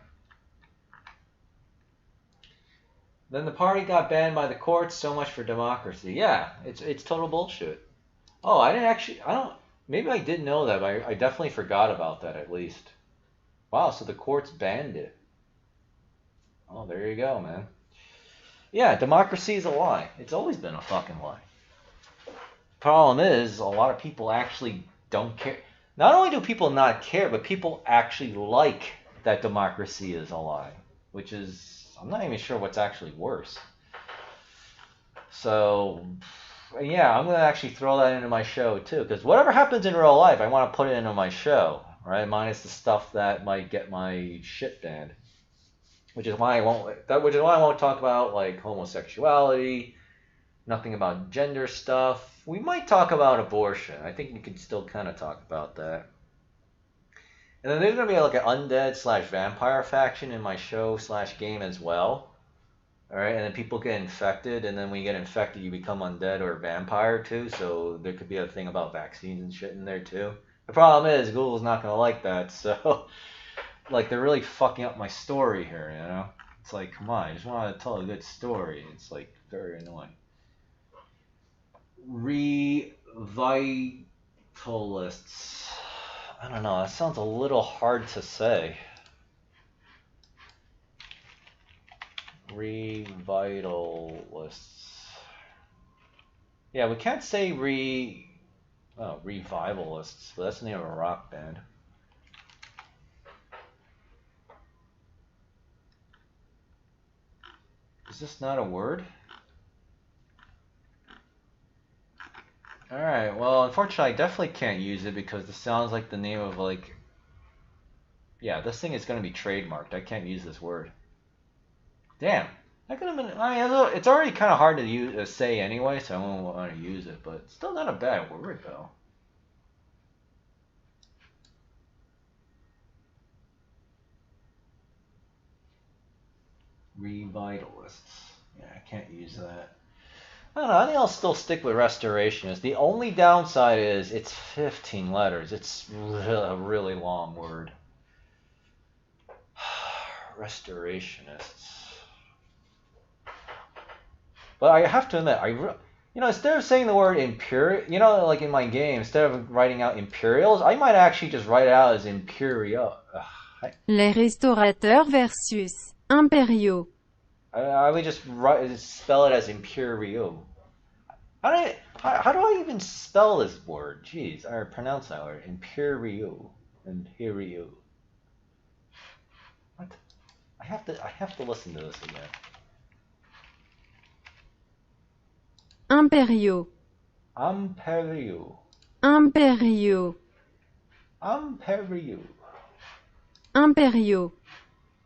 Then the party got banned by the courts, so much for democracy. Yeah, it's total bullshit. Oh, maybe I did know that, but I definitely forgot about that at least. Wow, so the courts banned it. Oh, there you go, man. Yeah, democracy is a lie. It's always been a fucking lie. Problem is, a lot of people actually don't care. Not only do people not care, but people actually like that democracy is a lie. Which is, I'm not even sure what's actually worse. So, yeah, I'm going to actually throw that into my show too. Because whatever happens in real life, I want to put it into my show. Right? Minus the stuff that might get my shit banned. Which is why I won't talk about like homosexuality, nothing about gender stuff. We might talk about abortion. I think we could still kind of talk about that. And then there's gonna be like an undead slash vampire faction in my show slash game as well. Alright, and then people get infected, and then when you get infected you become undead or vampire too, so there could be a thing about vaccines and shit in there too. The problem is Google's not gonna like that, so like they're really fucking up my story here, you know? It's like, come on, I just want to tell a good story. It's like very annoying. Revitalists. I don't know, that sounds a little hard to say. Revitalists. Yeah, we can't say revivalists, but that's the name of a rock band. Is this not a word? Alright, well, unfortunately I definitely can't use it because this sounds like the name of like... Yeah, this thing is going to be trademarked. I can't use this word. Damn. That could have been... I mean, it's already kind of hard to say anyway, so I won't want to use it, but it's still not a bad word, though. Revitalists. Yeah, I can't use that. I don't know, I think I'll still stick with restorationists. The only downside is it's 15 letters. It's a really long word. Restorationists. But I have to admit, instead of saying the word imperial, like in my game, instead of writing out imperials, I might actually just write it out as imperial. Les restaurateurs versus impériaux. I would just spell it as Imperio. How do I even spell this word? Jeez, or pronounce that word. Imperio. Imperio. What? I have to listen to this again. Impériaux. Imperio. Impériaux. Imperio. Impériaux.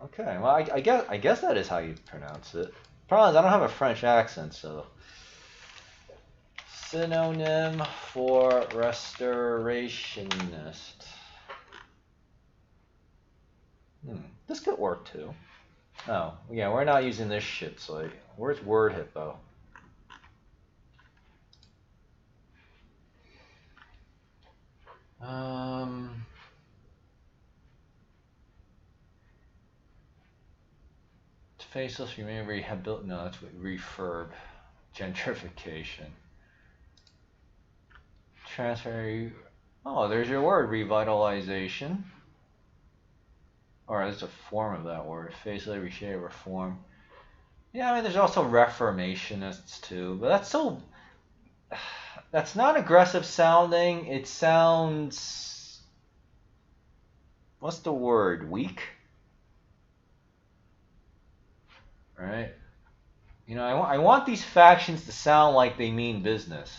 Okay, well I guess that is how you pronounce it. Problem is I don't have a French accent, so synonym for restorationist. This could work too. Oh, yeah, we're not using this shit, so where's Word Hippo? Faceless remain rehabilitate. No, that's what refurb. Gentrification. Transfer. Oh, there's your word. Revitalization. Or there's a form of that word. Faceless reshape, reform. Yeah, I mean, there's also reformationists too, but that's so. That's not aggressive sounding. It sounds. What's the word? Weak? Right? You know, I want these factions to sound like they mean business.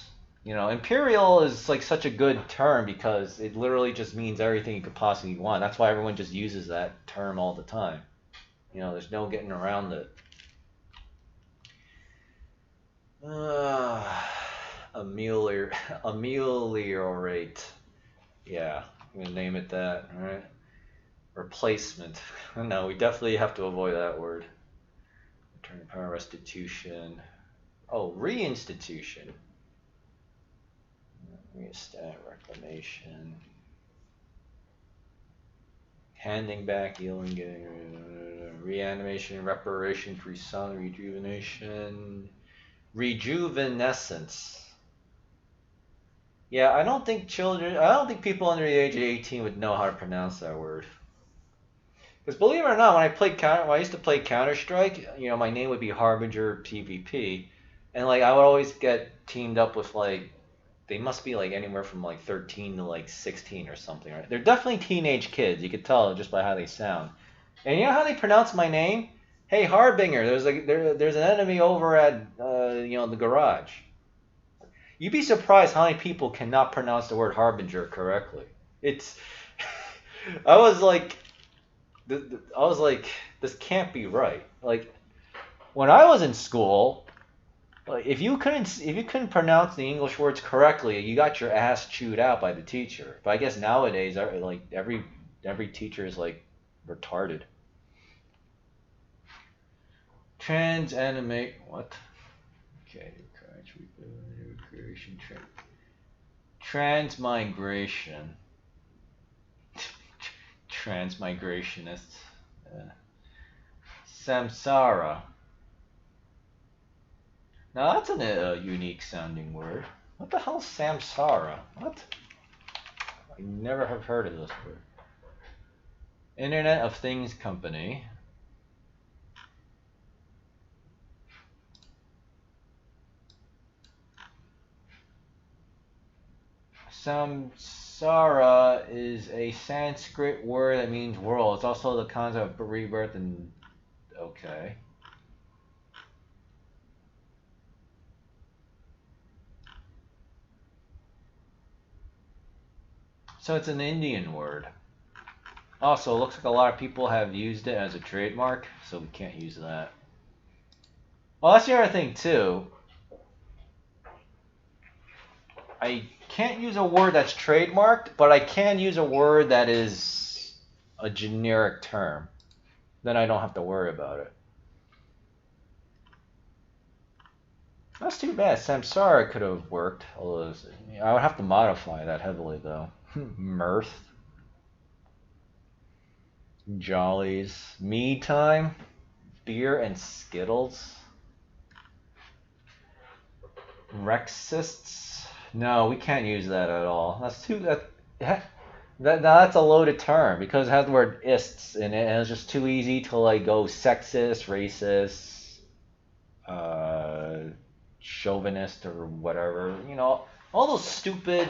You know, imperial is like such a good term because it literally just means everything you could possibly want. That's why everyone just uses that term all the time. You know, there's no getting around it. Ameliorate. Yeah, I'm gonna name it that. All right. Replacement. No, we definitely have to avoid that word. Return to power, restitution. Oh, reinstitution. Reinstate, reclamation. Handing back, yielding, getting, reanimation, reparation, resun, rejuvenation, rejuvenescence. Yeah, I don't think people under the age of 18 would know how to pronounce that word. Because believe it or not, when I used to play Counter-Strike, you know, my name would be Harbinger PvP, and like I would always get teamed up with like, they must be like anywhere from like 13 to like 16 or something, right? They're definitely teenage kids. You could tell just by how they sound. And you know how they pronounce my name? Hey, Harbinger, there's an enemy over at you know, the garage. You'd be surprised how many people cannot pronounce the word Harbinger correctly. It's I was like this can't be right. Like when I was in school, like if you couldn't pronounce the English words correctly, you got your ass chewed out by the teacher. But I guess nowadays, like every teacher is like retarded. Transanimate what? Okay, recreation transmigration. Transmigrationists. Samsara. Now that's a unique sounding word. What the hell is samsara? What? I never have heard of this word. Internet of Things Company. Samsara is a Sanskrit word that means world. It's also the concept of rebirth and okay. So it's an Indian word. Also, it looks like a lot of people have used it as a trademark, so we can't use that. Well, that's the other thing too. I can't use a word that's trademarked, but I can use a word that is a generic term. Then I don't have to worry about it. That's too bad. Samsara could have worked, although I would have to modify that heavily though. Mirth. Jollies. Me time. Beer and Skittles. Rexists. No, we can't use that at all. That's a loaded term because it has the word ists in it, and it's just too easy to like go sexist, racist, chauvinist, or whatever. You know, all those stupid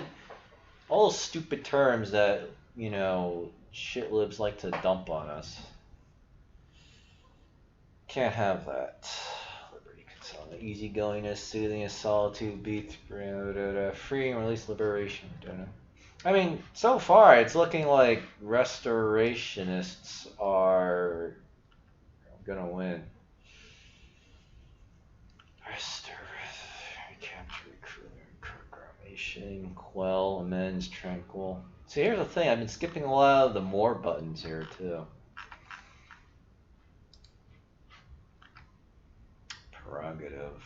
terms that, you know, shit libs like to dump on us. Can't have that. Easygoingness, soothingness, solitude, beats, free and release, liberation. I mean, so far it's looking like restorationists are gonna win. Recapture, proclamation, quell, amends, tranquil. See, here's the thing. I've been skipping a lot of the more buttons here too. Prerogative.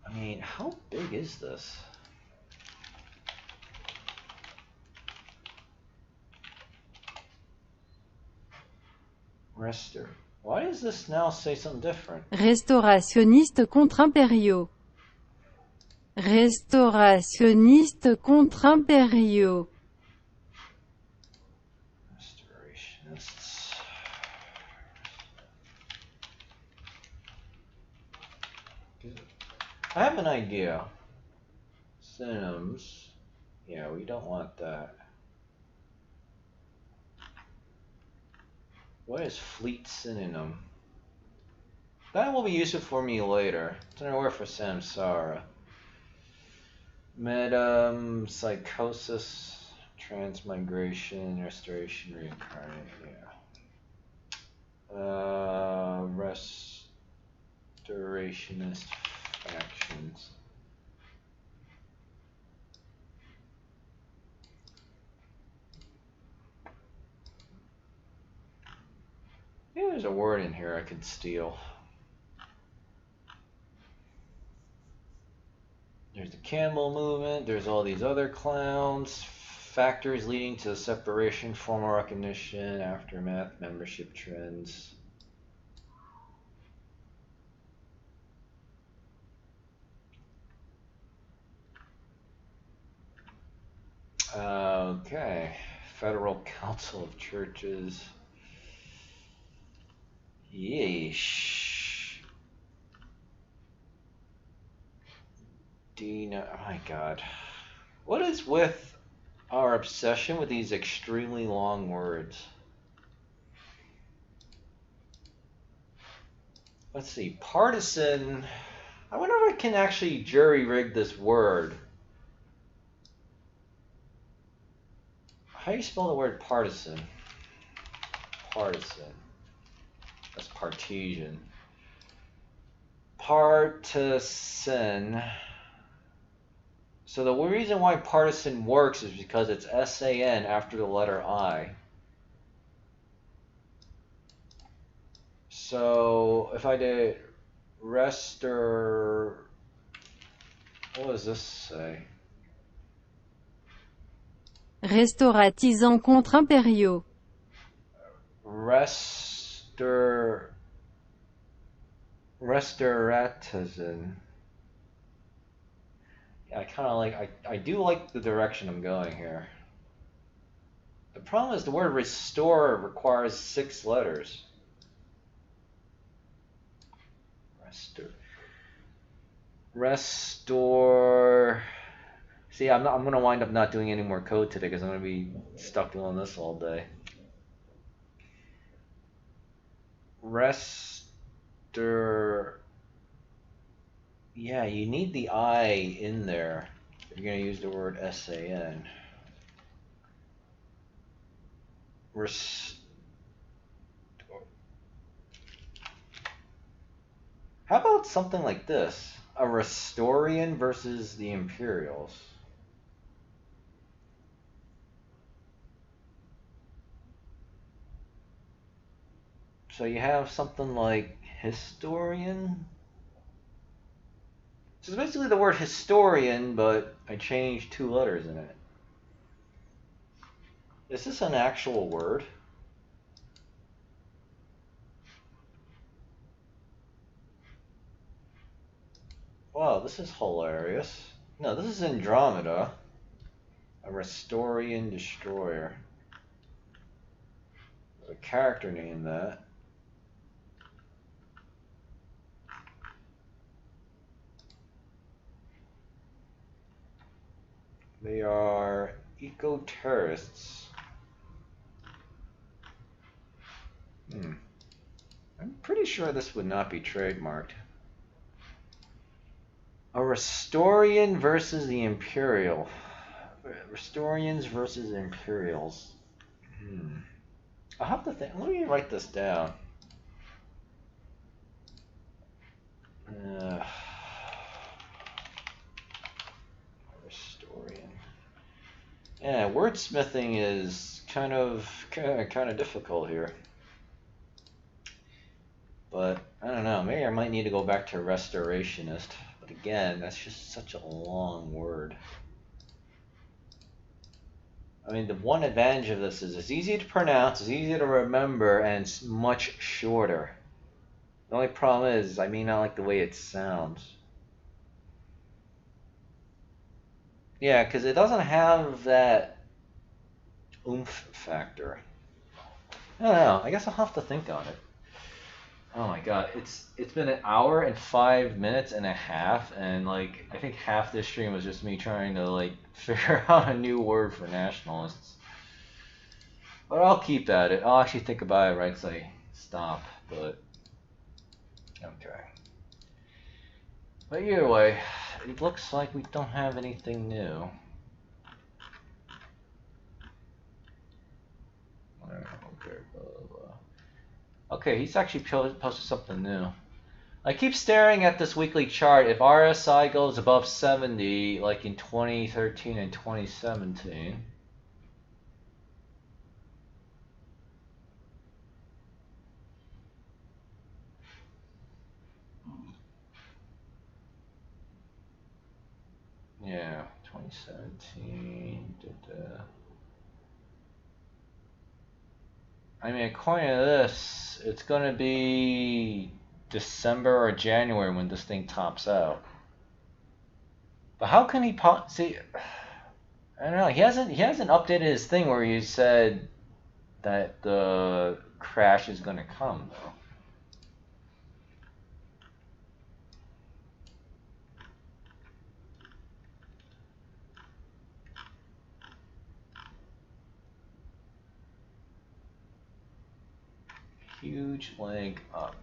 I mean, how big is this? Why does this now say something different? Restaurationnistes contre-impériaux. Restaurationnistes contre-impériaux. Restorationists. I have an idea. Synonyms. Yeah, we don't want that. What is fleet synonym? That will be useful for me later. It's an word for samsara. Psychosis, transmigration, restoration, reincarnate. Yeah. Restorationist factions. Maybe there's a word in here I could steal. There's the Campbell movement, there's all these other clowns, factors leading to separation, formal recognition, aftermath, membership trends. Okay, Federal Council of Churches. Yeesh. Dina, oh my god. What is with our obsession with these extremely long words? Let's see, partisan. I wonder if I can actually jury-rig this word. How do you spell the word partisan? Partisan. That's Partisan. Partisan. So the reason why partisan works is because it's S-A-N after the letter I. So if I did what does this say? Restauratissants contre-impériaux. Restauratisan. Yeah, I kind of like, I do like the direction I'm going here. The problem is the word restore requires 6 letters. Restore. See, I'm gonna wind up not doing any more code today because I'm gonna be stuck doing this all day. Yeah, you need the I in there if you're gonna use the word S-A-N. How about something like this? A Restorian versus the Imperials. So you have something like historian. So it's basically the word historian, but I changed 2 letters in it. Is this an actual word? Wow, this is hilarious. No, this is Andromeda. A Restorian destroyer. There's a character named that. They are eco-terrorists. I'm pretty sure this would not be trademarked. A Restorian versus the Imperial. Restorians versus Imperials. I'll have to think. Let me write this down. Restorian. Yeah, wordsmithing is kind of difficult here. But I don't know. Maybe I might need to go back to restorationist. But again, that's just such a long word. I mean, the one advantage of this is it's easy to pronounce, it's easy to remember, and it's much shorter. The only problem is I may not like the way it sounds. Yeah, because it doesn't have that oomph factor. I don't know. I guess I'll have to think on it. Oh my god, it's been an hour and 5 minutes and a half, and like I think half this stream was just me trying to like figure out a new word for nationalists. But I'll keep at it. I'll actually think about it right as I stop. But okay. But either way, it looks like we don't have anything new. Okay, blah, blah, blah. Okay, he's actually posted something new. I keep staring at this weekly chart. If RSI goes above 70, like in 2013 and 2017. Yeah, 2017. I mean, according to this, it's going to be December or January when this thing tops out. But how can he see? I don't know. He hasn't updated his thing where he said that the crash is going to come though. Huge leg up.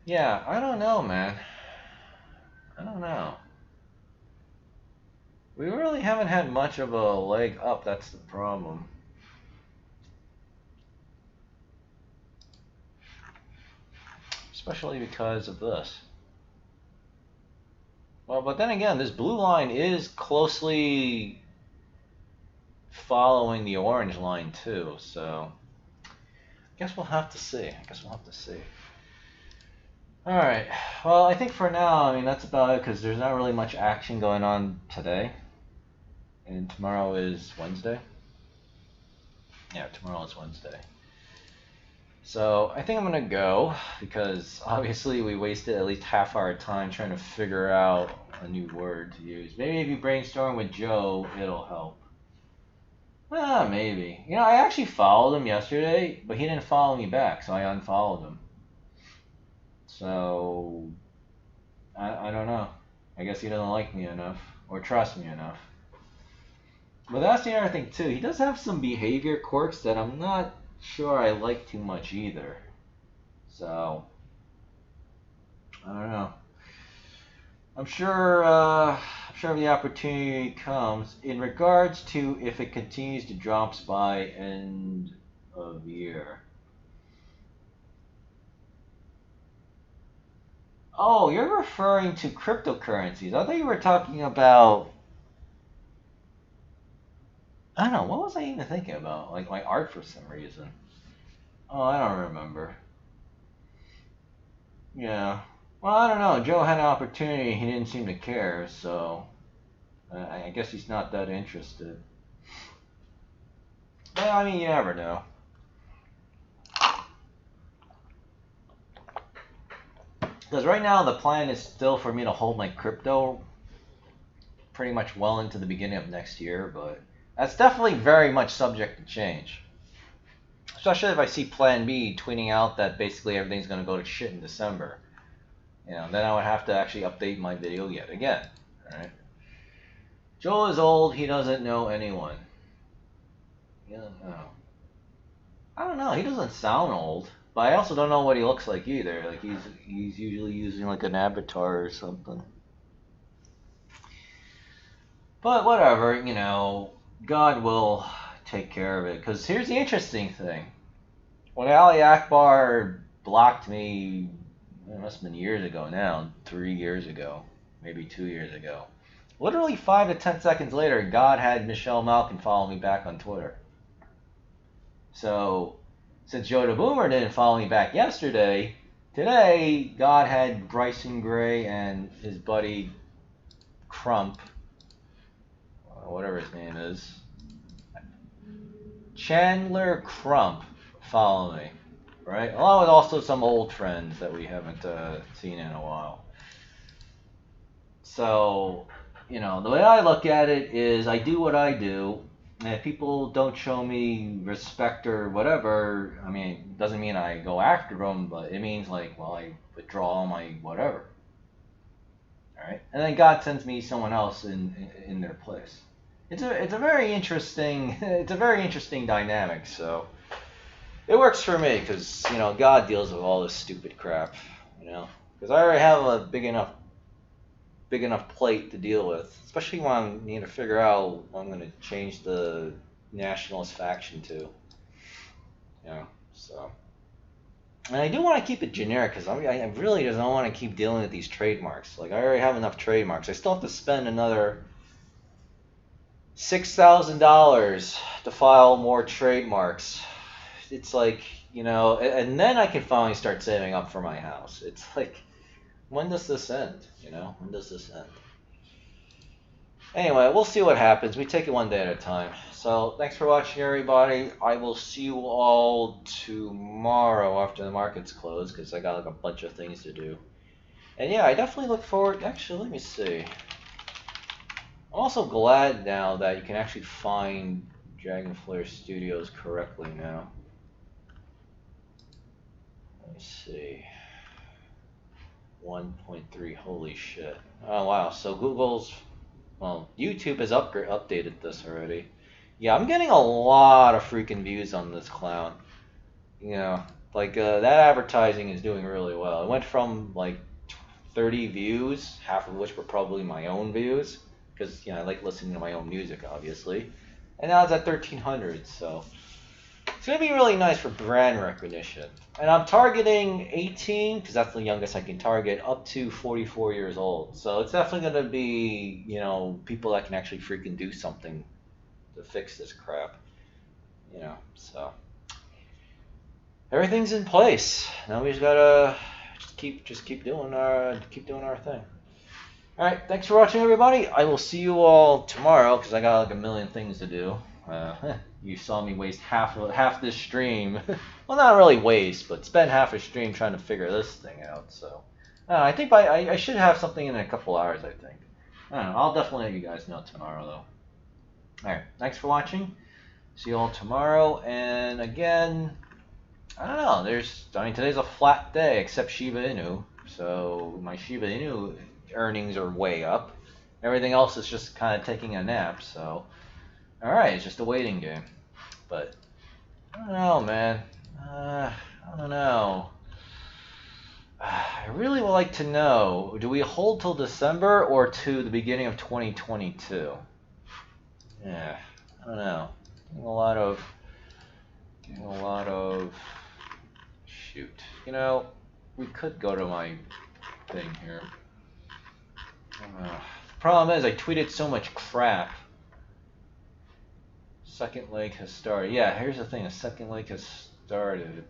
Yeah, I don't know, man. I don't know. We really haven't had much of a leg up, that's the problem. Especially because of this. Well, but then again, this blue line is closely following the orange line too, so I guess we'll have to see. Alright, well, I think for now, I mean, that's about it, because there's not really much action going on today. And tomorrow is Wednesday. Yeah, tomorrow is Wednesday. So I think I'm gonna go, because obviously we wasted at least half our time trying to figure out a new word to use. Maybe if you brainstorm with Joe, it'll help. Maybe. You know, I actually followed him yesterday, but he didn't follow me back, so I unfollowed him. So I don't know. I guess he doesn't like me enough, or trust me enough. But that's the other thing too. He does have some behavior quirks that I'm not sure I like too much either. So I don't know. I'm sure if the opportunity comes, in regards to if it continues to drop by end of year. Oh, you're referring to cryptocurrencies. I thought you were talking about, I don't know, what was I even thinking about? Like my art for some reason. Oh, I don't remember. Yeah. Well, I don't know. Joe had an opportunity. He didn't seem to care, so I guess he's not that interested. But, I mean, you never know. Because right now the plan is still for me to hold my crypto pretty much well into the beginning of next year, but that's definitely very much subject to change. Especially if I see Plan B tweeting out that basically everything's going to go to shit in December. You know, then I would have to actually update my video yet again. Alright? Joel is old, he doesn't know anyone. He doesn't know. I don't know, he doesn't sound old. But I also don't know what he looks like either. Like he's usually using like an avatar or something. But whatever, you know, God will take care of it. Because here's the interesting thing. When Ali Akbar blocked me, it must have been years ago now, 3 years ago, maybe 2 years ago. Literally 5 to 10 seconds later, God had Michelle Malkin follow me back on Twitter. So since Joe the Boomer didn't follow me back yesterday, today, God had Bryson Gray and his buddy Crump, whatever his name is, Chandler Crump, follow me, right? Along with also some old friends that we haven't seen in a while. So, you know, the way I look at it is I do what I do, and if people don't show me respect or whatever, I mean, it doesn't mean I go after them, but it means like, well, I withdraw my whatever. All right, and then God sends me someone else in their place. It's a very interesting dynamic. So it works for me because you know God deals with all this stupid crap, you know, because I already have a big enough plate to deal with, especially when I need to figure out what I'm going to change the nationalist faction to. You know, so. And I do want to keep it generic because I really just don't want to keep dealing with these trademarks. Like, I already have enough trademarks. I still have to spend another $6,000 to file more trademarks. It's like, you know, and then I can finally start saving up for my house. It's like, when does this end? You know, when does this end? Anyway, we'll see what happens. We take it one day at a time. So, thanks for watching, everybody. I will see you all tomorrow after the markets close, because I got like a bunch of things to do. And yeah, I definitely look forward. Actually, let me see. I'm also glad now that you can actually find Dragonflare Studios correctly now. Let me see. 1.3, holy shit. Oh wow, so well, YouTube has updated this already. Yeah, I'm getting a lot of freaking views on this clown. You know, like that advertising is doing really well. It went from like 30 views, half of which were probably my own views, because you know I like listening to my own music, obviously. And now it's at 1,300, so it's gonna be really nice for brand recognition. And I'm targeting 18, because that's the youngest I can target, up to 44 years old. So it's definitely gonna be, you know, people that can actually freaking do something to fix this crap. You know, so everything's in place. Now we just gotta just keep doing our thing. All right, thanks for watching, everybody. I will see you all tomorrow because I got like a million things to do. You saw me waste half this stream. Well, not really waste, but spend half a stream trying to figure this thing out. So I think I should have something in a couple hours. I think. I don't know. I'll definitely let you guys know tomorrow, though. All right, thanks for watching. See you all tomorrow. And again, I don't know. I mean, today's a flat day except Shiba Inu. So my Shiba Inu earnings are way up. Everything else is just kind of taking a nap. So, all right, it's just a waiting game. But I don't know, man. I don't know. I really would like to know, do we hold till December or to the beginning of 2022? Yeah, I don't know. Getting a lot of, shoot. You know, we could go to my thing here. The problem is I tweeted so much crap. Second leg has started. Yeah, here's the thing. The second leg has started.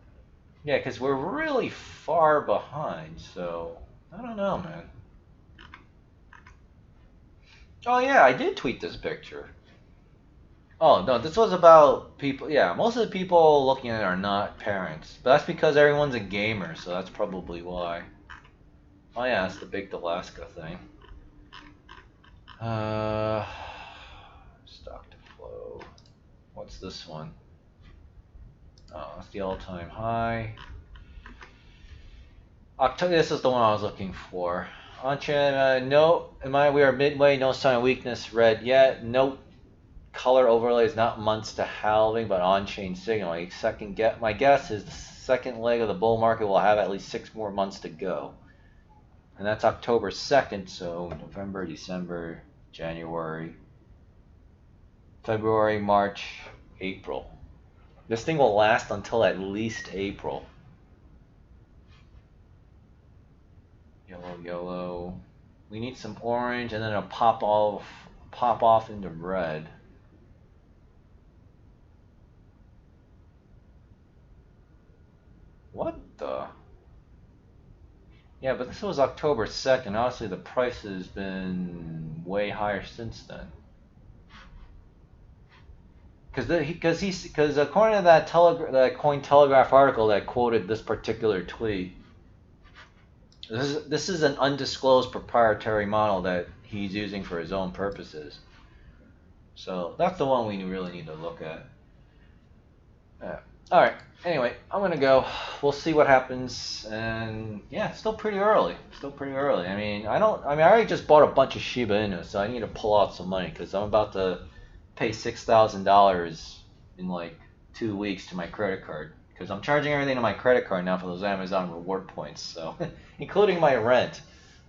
Yeah, because we're really far behind, so I don't know, man. Oh, yeah, I did tweet this picture. Oh, no, this was about people. Yeah, most of the people looking at it are not parents. But that's because everyone's a gamer, so that's probably why. Oh, yeah, that's the big Alaska thing. Stock to flow. What's this one? Oh, that's the all-time high. October. This is the one I was looking for. On-chain, no. We are midway. No sign of weakness. Red yet. Nope. Color overlay is not months to halving, but on-chain signaling. My guess is the second leg of the bull market will have at least 6 more months to go. And that's October 2nd, so November, December, January, February, March, April. This thing will last until at least April. Yellow, yellow. We need some orange, and then it'll pop off into red. What the? Yeah, but this was October 2nd. Honestly, the price has been way higher since then. Because according to that that Cointelegraph article that quoted this particular tweet, this is an undisclosed proprietary model that he's using for his own purposes. So that's the one we really need to look at. All right. Anyway, I'm gonna go. We'll see what happens. And yeah, it's still pretty early. Still pretty early. I mean, I already just bought a bunch of Shiba Inu, so I need to pull out some money because I'm about to pay $6,000 in like 2 weeks to my credit card because I'm charging everything to my credit card now for those Amazon reward points. So, including my rent.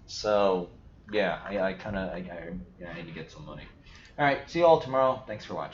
So yeah, I need to get some money. All right. See you all tomorrow. Thanks for watching.